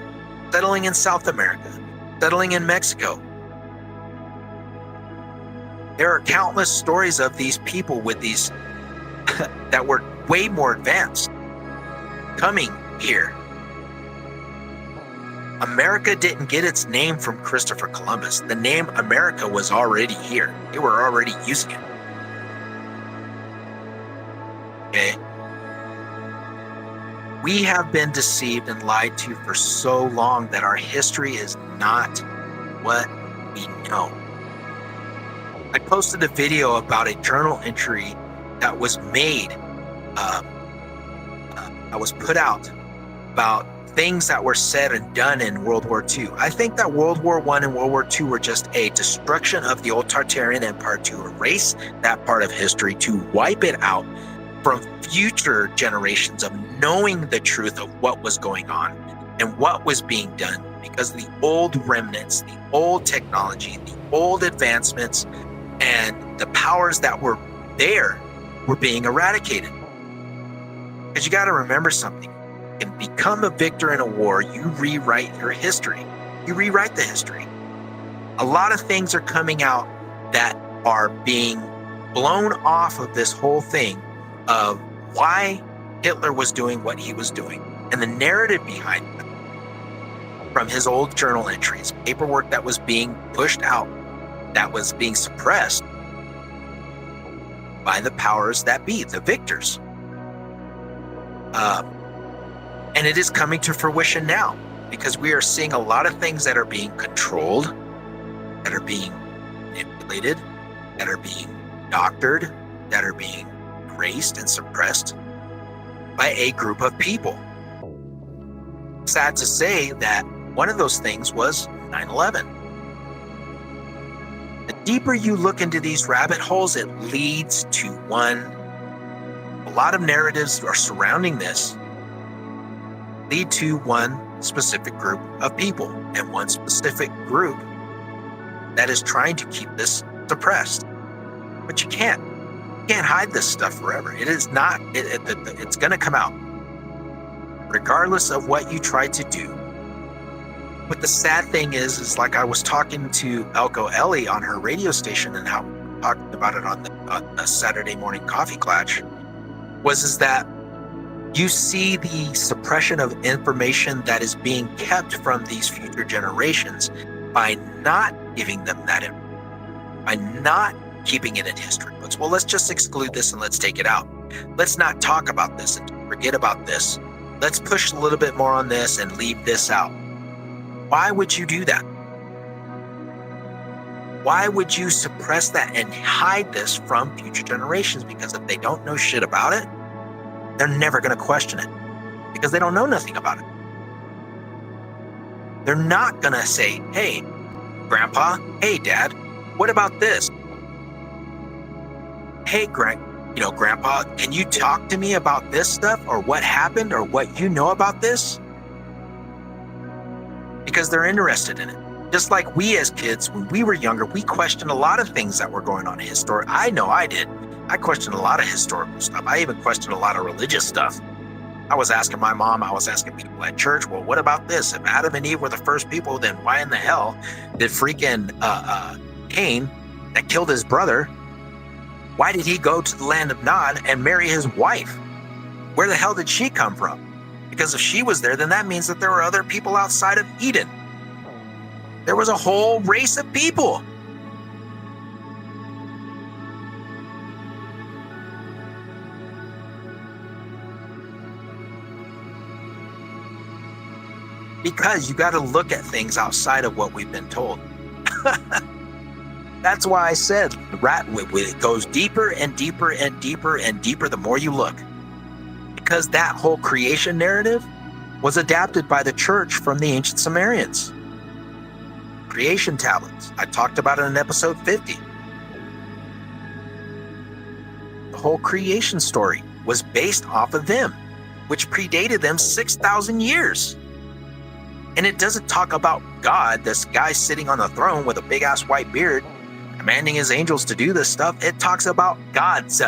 settling in South America, settling in Mexico. There are countless stories of these people with these that were way more advanced coming here. America didn't get its name from Christopher Columbus. The name America was already here. They were already using it. Okay? We have been deceived and lied to for so long that our history is not what we know. I posted a video about a journal entry that was made, that was put out about things that were said and done in World War II. I think that World War I and World War II were just a destruction of the old Tartarian Empire to erase that part of history, to wipe it out from future generations of knowing the truth of what was going on and what was being done, because the old remnants, the old technology, the old advancements, and the powers that were there were being eradicated. Because you got to remember something. You can become a victor in a war, you rewrite your history. You rewrite the history. A lot of things are coming out that are being blown off of this whole thing of why Hitler was doing what he was doing and the narrative behind it from his old journal entries, paperwork that was being pushed out, that was being suppressed by the powers that be, the victors. And it is coming to fruition now, because we are seeing a lot of things that are being controlled, that are being manipulated, that are being doctored, that are being erased and suppressed by a group of people. Sad to say that one of those things was 9/11. The deeper you look into these rabbit holes, it leads to one. A lot of narratives are surrounding this lead to one specific group of people and one specific group that is trying to keep this suppressed. But you can't hide this stuff forever. It is not, it's going to come out regardless of what you try to do. But the sad thing is like I was talking to Elko Ellie on her radio station and how we talked about it on the Saturday morning coffee clutch, is that you see the suppression of information that is being kept from these future generations by not giving them that information, by not keeping it in history books. Well, let's just exclude this and let's take it out. Let's not talk about this and forget about this. Let's push a little bit more on this and leave this out. Why would you do that? Why would you suppress that and hide this from future generations? Because if they don't know shit about it, they're never going to question it because they don't know nothing about it. They're not going to say, hey, Grandpa, hey, Dad, what about this? Hey, Grandpa, can you talk to me about this stuff or what happened or what you know about this? Because they're interested in it. Just like we as kids, when we were younger, we questioned a lot of things that were going on in history. I know I did. I questioned a lot of historical stuff. I even questioned a lot of religious stuff. I was asking my mom, I was asking people at church, well, what about this? If Adam and Eve were the first people, then why in the hell did freaking Cain that killed his brother, why did he go to the land of Nod and marry his wife? Where the hell did she come from? Because if she was there, then that means that there were other people outside of Eden. There was a whole race of people. Because you got to look at things outside of what we've been told. That's why I said it goes deeper and deeper and deeper and deeper the more you look. Because that whole creation narrative was adapted by the church from the ancient Sumerians. Creation tablets. I talked about it in episode 50. The whole creation story was based off of them, which predated them 6,000 years. And it doesn't talk about God, this guy sitting on the throne with a big ass white beard, commanding his angels to do this stuff. It talks about gods,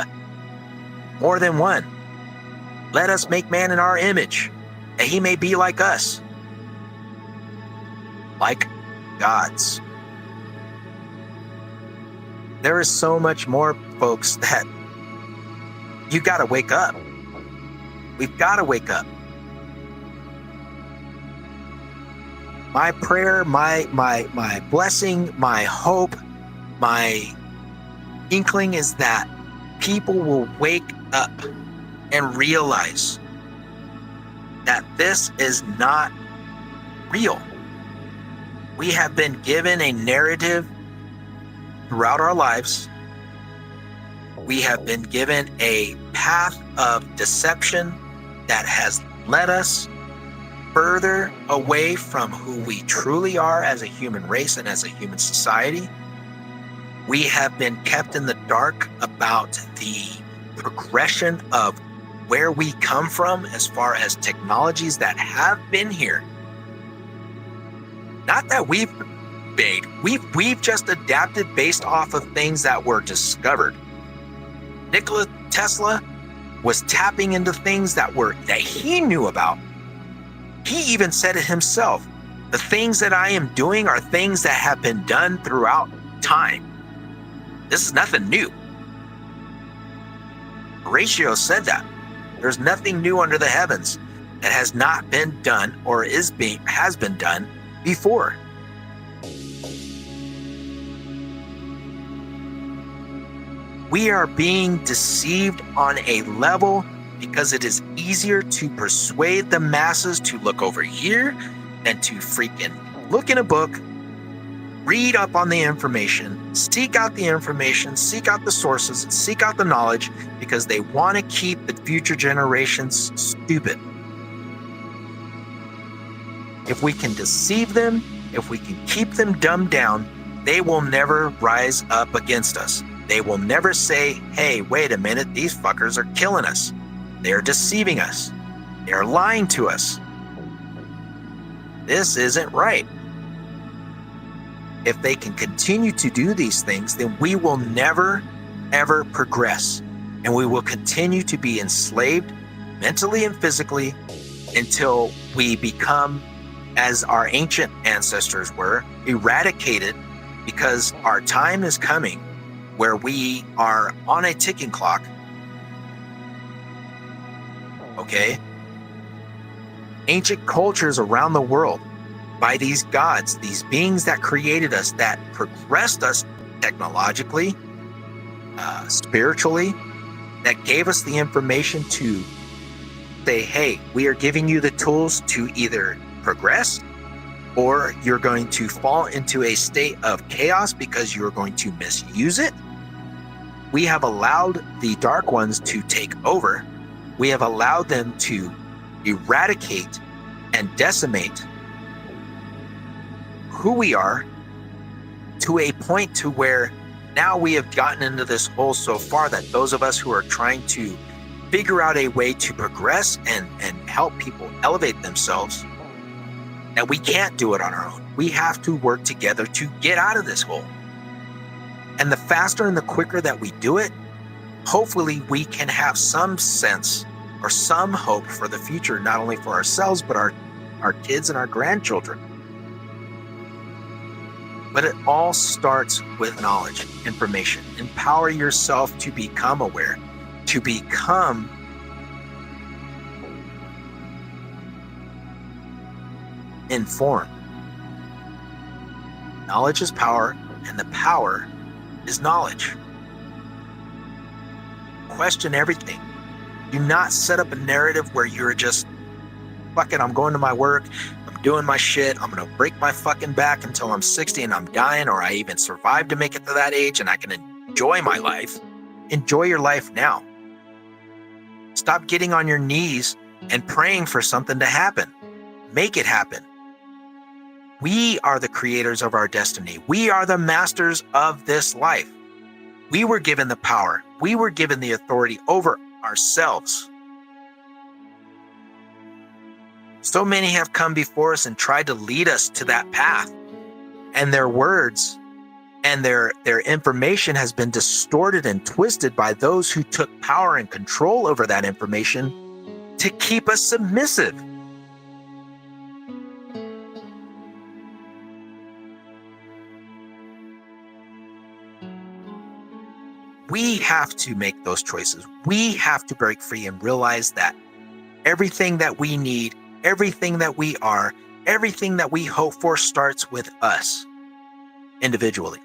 more than one. Let us make man in our image, that he may be like us. Like gods. There is so much more, folks, that you got to wake up. We've got to wake up. My prayer, my blessing, my hope, my inkling is that people will wake up and realize that this is not real. We have been given a narrative throughout our lives. We have been given a path of deception that has led us further away from who we truly are as a human race and as a human society. We have been kept in the dark about the progression of where we come from as far as technologies that have been here. Not that we've made, we've just adapted based off of things that were discovered. Nikola Tesla was tapping into things that he knew about. He even said it himself. The things that I am doing are things that have been done throughout time. This is nothing new. Horatio said that. There's nothing new under the heavens that has not been done or has been done before. We are being deceived on a level because it is easier to persuade the masses to look over here than to freaking look in a book, read up on the information, seek out the information, seek out the sources, seek out the knowledge, because they want to keep the future generations stupid. If we can deceive them, if we can keep them dumbed down, they will never rise up against us. They will never say, hey, wait a minute, these fuckers are killing us. They're deceiving us. They're lying to us. This isn't right. If they can continue to do these things, then we will never, ever progress. And we will continue to be enslaved mentally and physically until we become, as our ancient ancestors were, eradicated, because our time is coming where we are on a ticking clock. Okay? Ancient cultures around the world, by these gods, these beings that created us, that progressed us technologically, spiritually, that gave us the information to say, hey, we are giving you the tools to either progress or you're going to fall into a state of chaos because you're going to misuse it. We have allowed the Dark Ones to take over. We have allowed them to eradicate and decimate who we are to a point to where now we have gotten into this hole so far that those of us who are trying to figure out a way to progress and help people elevate themselves, that we can't do it on our own. We have to work together to get out of this hole. And the faster and the quicker that we do it, hopefully we can have some sense or some hope for the future, not only for ourselves, but our kids and our grandchildren. But it all starts with knowledge, information. Empower yourself to become aware, to become informed. Knowledge is power, and the power is knowledge. Question everything. Do not set up a narrative where you're just, fuck it, I'm going to my work, I'm doing my shit, I'm gonna break my fucking back until I'm 60 and I'm dying, or I even survive to make it to that age and I can enjoy my life. Enjoy your life now. Stop getting on your knees and praying for something to happen. Make it happen. We are the creators of our destiny. We are the masters of this life. We were given the power. We were given the authority over ourselves. So many have come before us and tried to lead us to that path. And their words and their information has been distorted and twisted by those who took power and control over that information to keep us submissive. we have to make those choices. We have to break free and realize that everything that we need, everything that we are, everything that we hope for starts with us individually.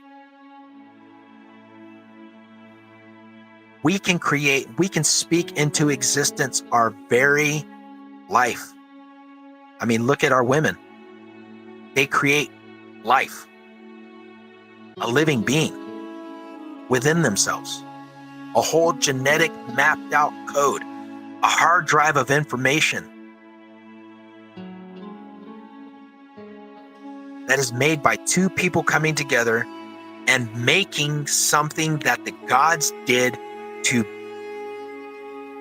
We can create, we can speak into existence our very life. I mean, look at our women. They create life, a living being within themselves, a whole genetic mapped out code, a hard drive of information that is made by two people coming together and making something that the gods did to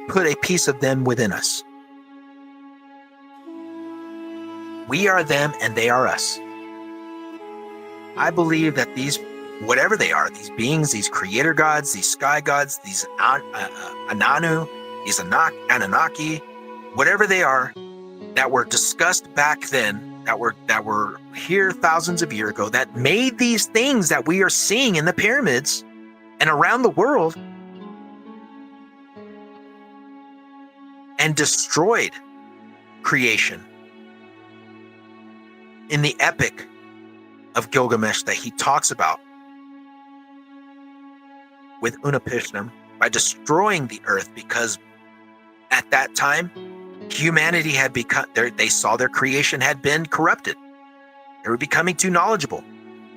put a piece of them within us. We are them and they are us. I believe that these, whatever they are, these beings, these creator gods, these sky gods, these Ananu, these Anunnaki, whatever they are, that were discussed back then, that were here thousands of years ago, that made these things that we are seeing in the pyramids and around the world, and destroyed creation in the epic of Gilgamesh that he talks about with Utnapishtim, by destroying the earth, because at that time humanity had become, they saw their creation had been corrupted. They were becoming too knowledgeable.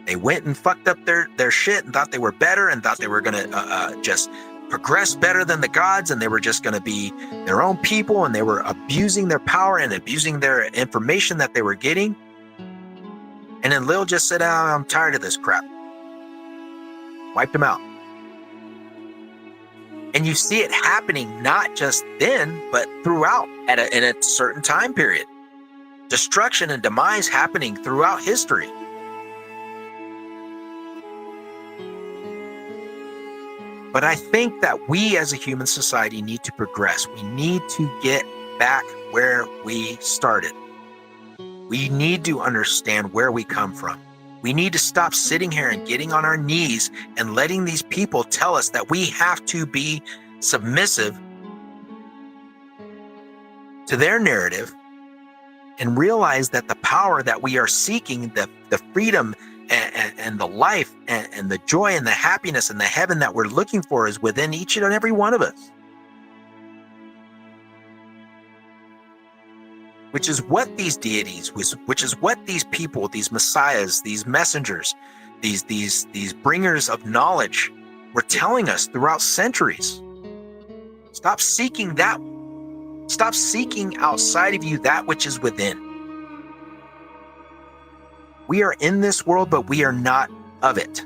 They went and fucked up their shit and thought they were better and thought they were gonna just progress better than the gods, and they were just gonna be their own people, and they were abusing their power and abusing their information that they were getting. And then Lil just said, I'm tired of this crap. Wiped them out. And you see it happening not just then, but throughout in a certain time period. Destruction and demise happening throughout history. But I think that we as a human society need to progress. We need to get back where we started. We need to understand where we come from. We need to stop sitting here and getting on our knees and letting these people tell us that we have to be submissive to their narrative, and realize that the power that we are seeking, the freedom and the life and the joy and the happiness and the heaven that we're looking for is within each and every one of us. Which is what these deities, which is what these people, these messiahs, these messengers, these bringers of knowledge were telling us throughout centuries. Stop seeking that. Stop seeking outside of you that which is within. We are in this world, but we are not of it.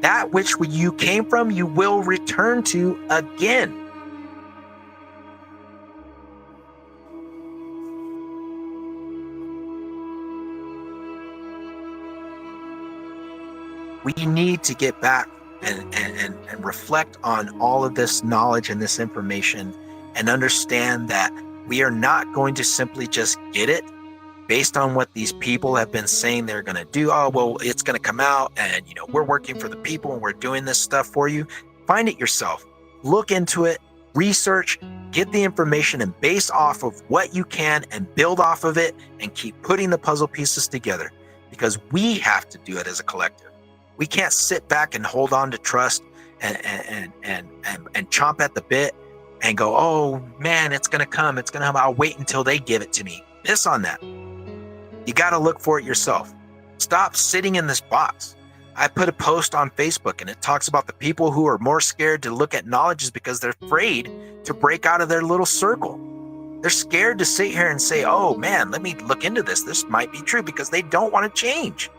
That which you came from, you will return to again. We need to get back and reflect on all of this knowledge and this information, and understand that we are not going to simply just get it based on what these people have been saying they're going to do. Oh, well, it's going to come out and, we're working for the people and we're doing this stuff for you. Find it yourself. Look into it, research, get the information, and base off of what you can and build off of it and keep putting the puzzle pieces together, because we have to do it as a collective. We can't sit back and hold on to trust and chomp at the bit and go, oh man, it's going to come. It's going to come. I'll wait until they give it to me. Piss on that. You got to look for it yourself. Stop sitting in this box. I put a post on Facebook and it talks about the people who are more scared to look at knowledge is because they're afraid to break out of their little circle. They're scared to sit here and say, oh man, let me look into this. This might be true, because they don't want to change.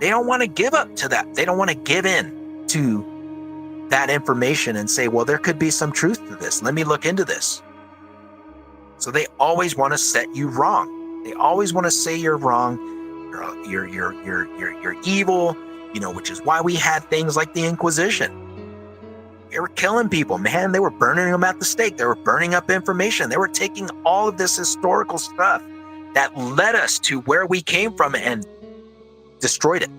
They don't want to give up to that. They don't want to give in to that information and say, well, there could be some truth to this. Let me look into this. So they always want to set you wrong. They always want to say you're wrong. You're evil, which is why we had things like the Inquisition. They were killing people, man. They were burning them at the stake. They were burning up information. They were taking all of this historical stuff that led us to where we came from and destroyed it.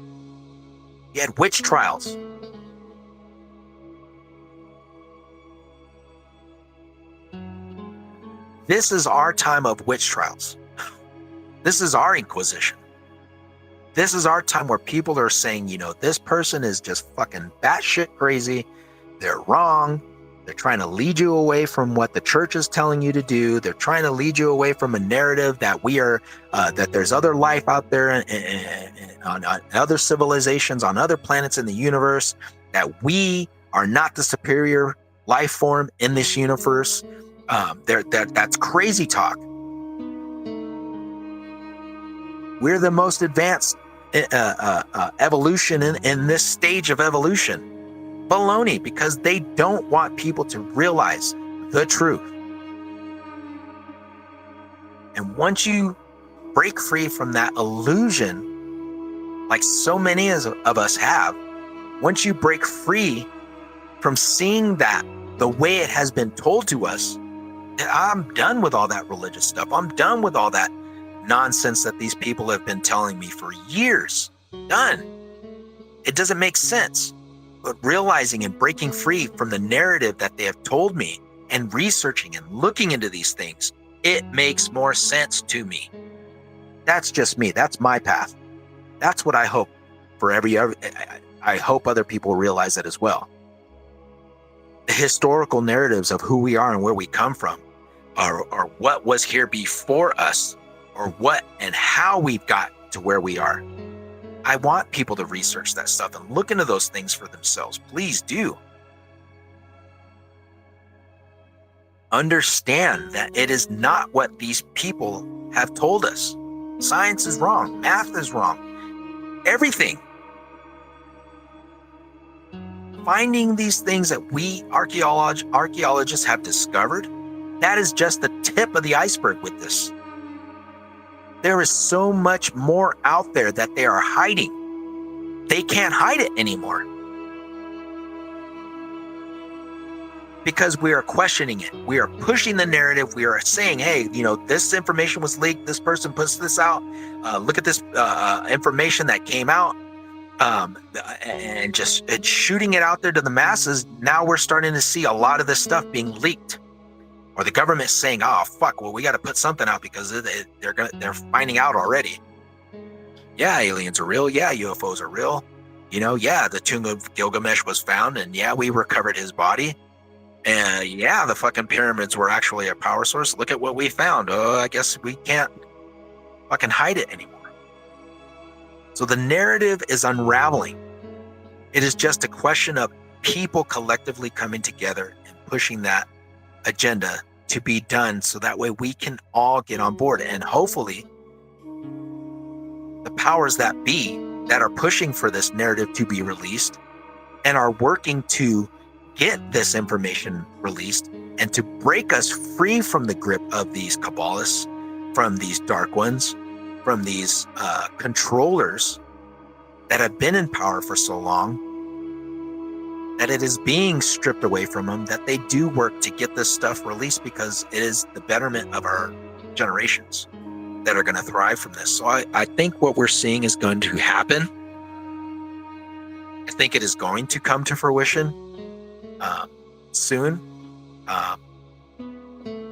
You had witch trials. This is our time of witch trials. This is our Inquisition. This is our time where people are saying, this person is just fucking batshit crazy. They're wrong. They're trying to lead you away from what the church is telling you to do. They're trying to lead you away from a narrative that that there's other life out there and on other civilizations, on other planets in the universe, that we are not the superior life form in this universe. That's crazy talk. We're the most advanced evolution in this stage of evolution. Baloney, because they don't want people to realize the truth. And once you break free from that illusion, like so many of us have, once you break free from seeing that the way it has been told to us, I'm done with all that religious stuff. I'm done with all that nonsense that these people have been telling me for years. Done. It doesn't make sense. But realizing and breaking free from the narrative that they have told me and researching and looking into these things, it makes more sense to me. That's just me. That's my path. That's what I hope for I hope other people realize that as well. The historical narratives of who we are and where we come from, or what was here before us, or what and how we've got to where we are. I want people to research that stuff and look into those things for themselves. Please do. Understand that it is not what these people have told us. Science is wrong. Math is wrong. Everything. Finding these things that we archaeologists have discovered, that is just the tip of the iceberg with this. There is so much more out there that they are hiding. They can't hide it anymore. Because we are questioning it. We are pushing the narrative. We are saying, hey, this information was leaked. This person puts this out. Look at this information that came out. And just shooting it out there to the masses. Now we're starting to see a lot of this stuff being leaked. Or the government saying, "Oh fuck, well we got to put something out because they're finding out already." Yeah, aliens are real. Yeah, UFOs are real. Yeah, the tomb of Gilgamesh was found, and yeah, we recovered his body. And yeah, the fucking pyramids were actually a power source. Look at what we found. Oh, I guess we can't fucking hide it anymore. So the narrative is unraveling. It is just a question of people collectively coming together and pushing that agenda to be done, so that way we can all get on board, and hopefully the powers that be that are pushing for this narrative to be released and are working to get this information released and to break us free from the grip of these Kabbalists, from these dark ones, from these controllers that have been in power for so long, that it is being stripped away from them, that they do work to get this stuff released because it is the betterment of our generations that are going to thrive from this. So I think what we're seeing is going to happen. I think it is going to come to fruition soon.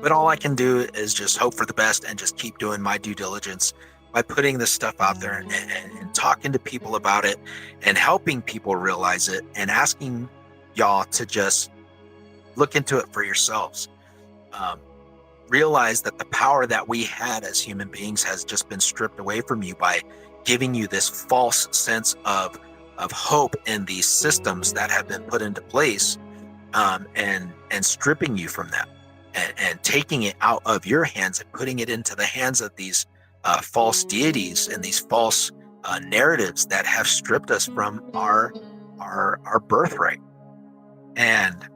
But all I can do is just hope for the best and just keep doing my due diligence by putting this stuff out there and talking to people about it and helping people realize it and asking y'all to just look into it for yourselves. Realize that the power that we had as human beings has just been stripped away from you by giving you this false sense of hope in these systems that have been put into place, and stripping you from that and taking it out of your hands and putting it into the hands of these false deities and these false narratives that have stripped us from our birthright. And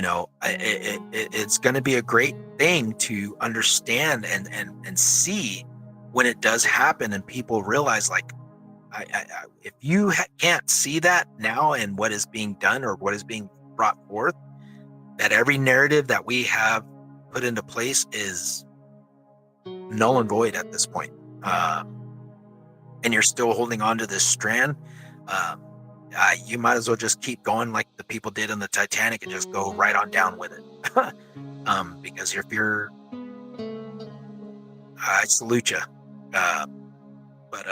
it's going to be a great thing to understand and see when it does happen, and people realize, like, if you can't see that now and what is being done or what is being brought forth, that every narrative that we have put into place is null and void at this point, and you're still holding on to this strand um, you might as well just keep going like the people did in the Titanic and just go right on down with it. Because if you're, I salute you. Uh, but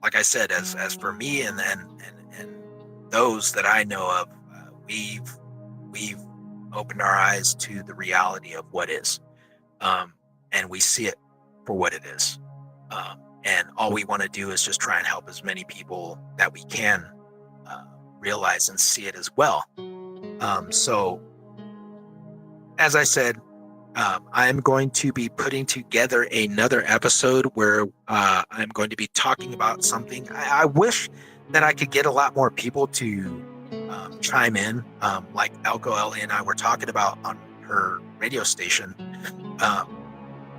like I said, as for me and those that I know of, we've opened our eyes to the reality of what is, and we see it for what it is. And all we want to do is just try and help as many people that we can uh, realize and see it as well. So, as I said, I'm going to be putting together another episode where I'm going to be talking about something. I wish that I could get a lot more people to chime in, like Elko Ellie and I were talking about on her radio station. Um,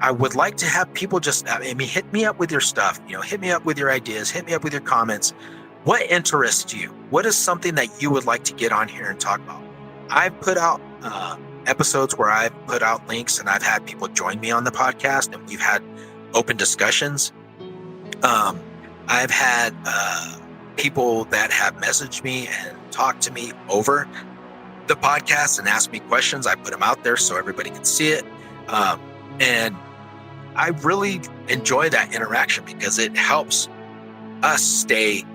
I would like to have people just, I mean, hit me up with your stuff, hit me up with your ideas, hit me up with your comments. What interests you? What is something that you would like to get on here and talk about? I've put out episodes where I've put out links and I've had people join me on the podcast and we've had open discussions. I've had people that have messaged me and talked to me over the podcast and asked me questions. I put them out there so everybody can see it. And I really enjoy that interaction because it helps us stay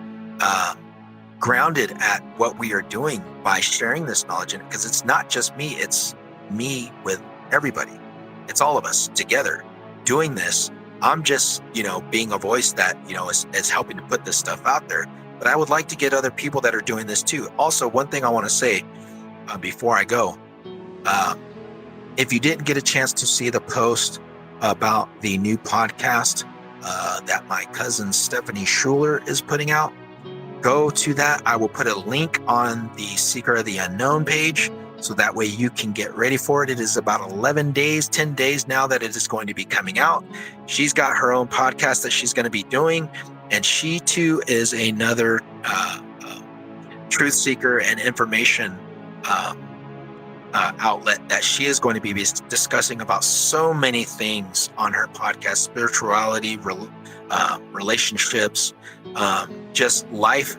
grounded at what we are doing by sharing this knowledge. And because it's not just me, it's me with everybody. It's all of us together doing this. I'm just, being a voice that, is helping to put this stuff out there. But I would like to get other people that are doing this too. Also, one thing I want to say before I go, if you didn't get a chance to see the post about the new podcast that my cousin Stephanie Schuler is putting out, go to that. I will put a link on the Seeker of the Unknown page, so that way you can get ready for it. It is about 10 days now that it is going to be coming out. She's got her own podcast that she's going to be doing, and she too is another truth seeker and information outlet that she is going to be discussing about so many things on her podcast: spirituality, relationships, just life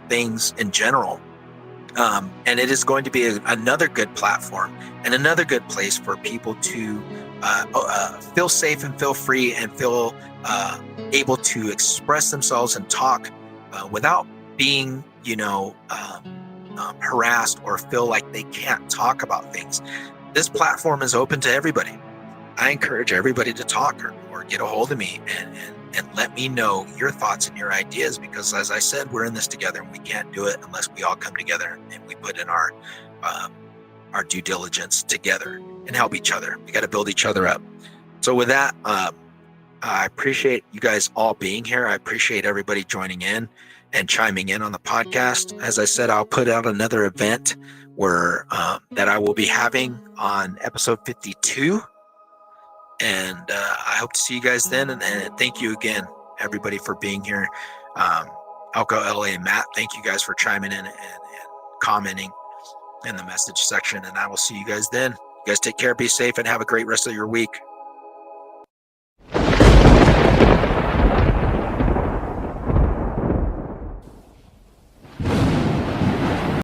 things in general. And it is going to be another good platform and another good place for people to feel safe and feel free and feel able to express themselves and talk without being, harassed or feel like they can't talk about things. This platform is open to everybody. I encourage everybody to talk or get a hold of me and let me know your thoughts and your ideas, because as I said, we're in this together and we can't do it unless we all come together and we put in our due diligence together and help each other. We got to build each other up. So with that, I appreciate you guys all being here. I appreciate everybody joining in and chiming in on the podcast. As I said, I'll put out another event where that I will be having on episode 52. And I hope to see you guys then. And thank you again, everybody, for being here. Elko, LA, and Matt, thank you guys for chiming in and commenting in the message section. And I will see you guys then. You guys take care, be safe, and have a great rest of your week.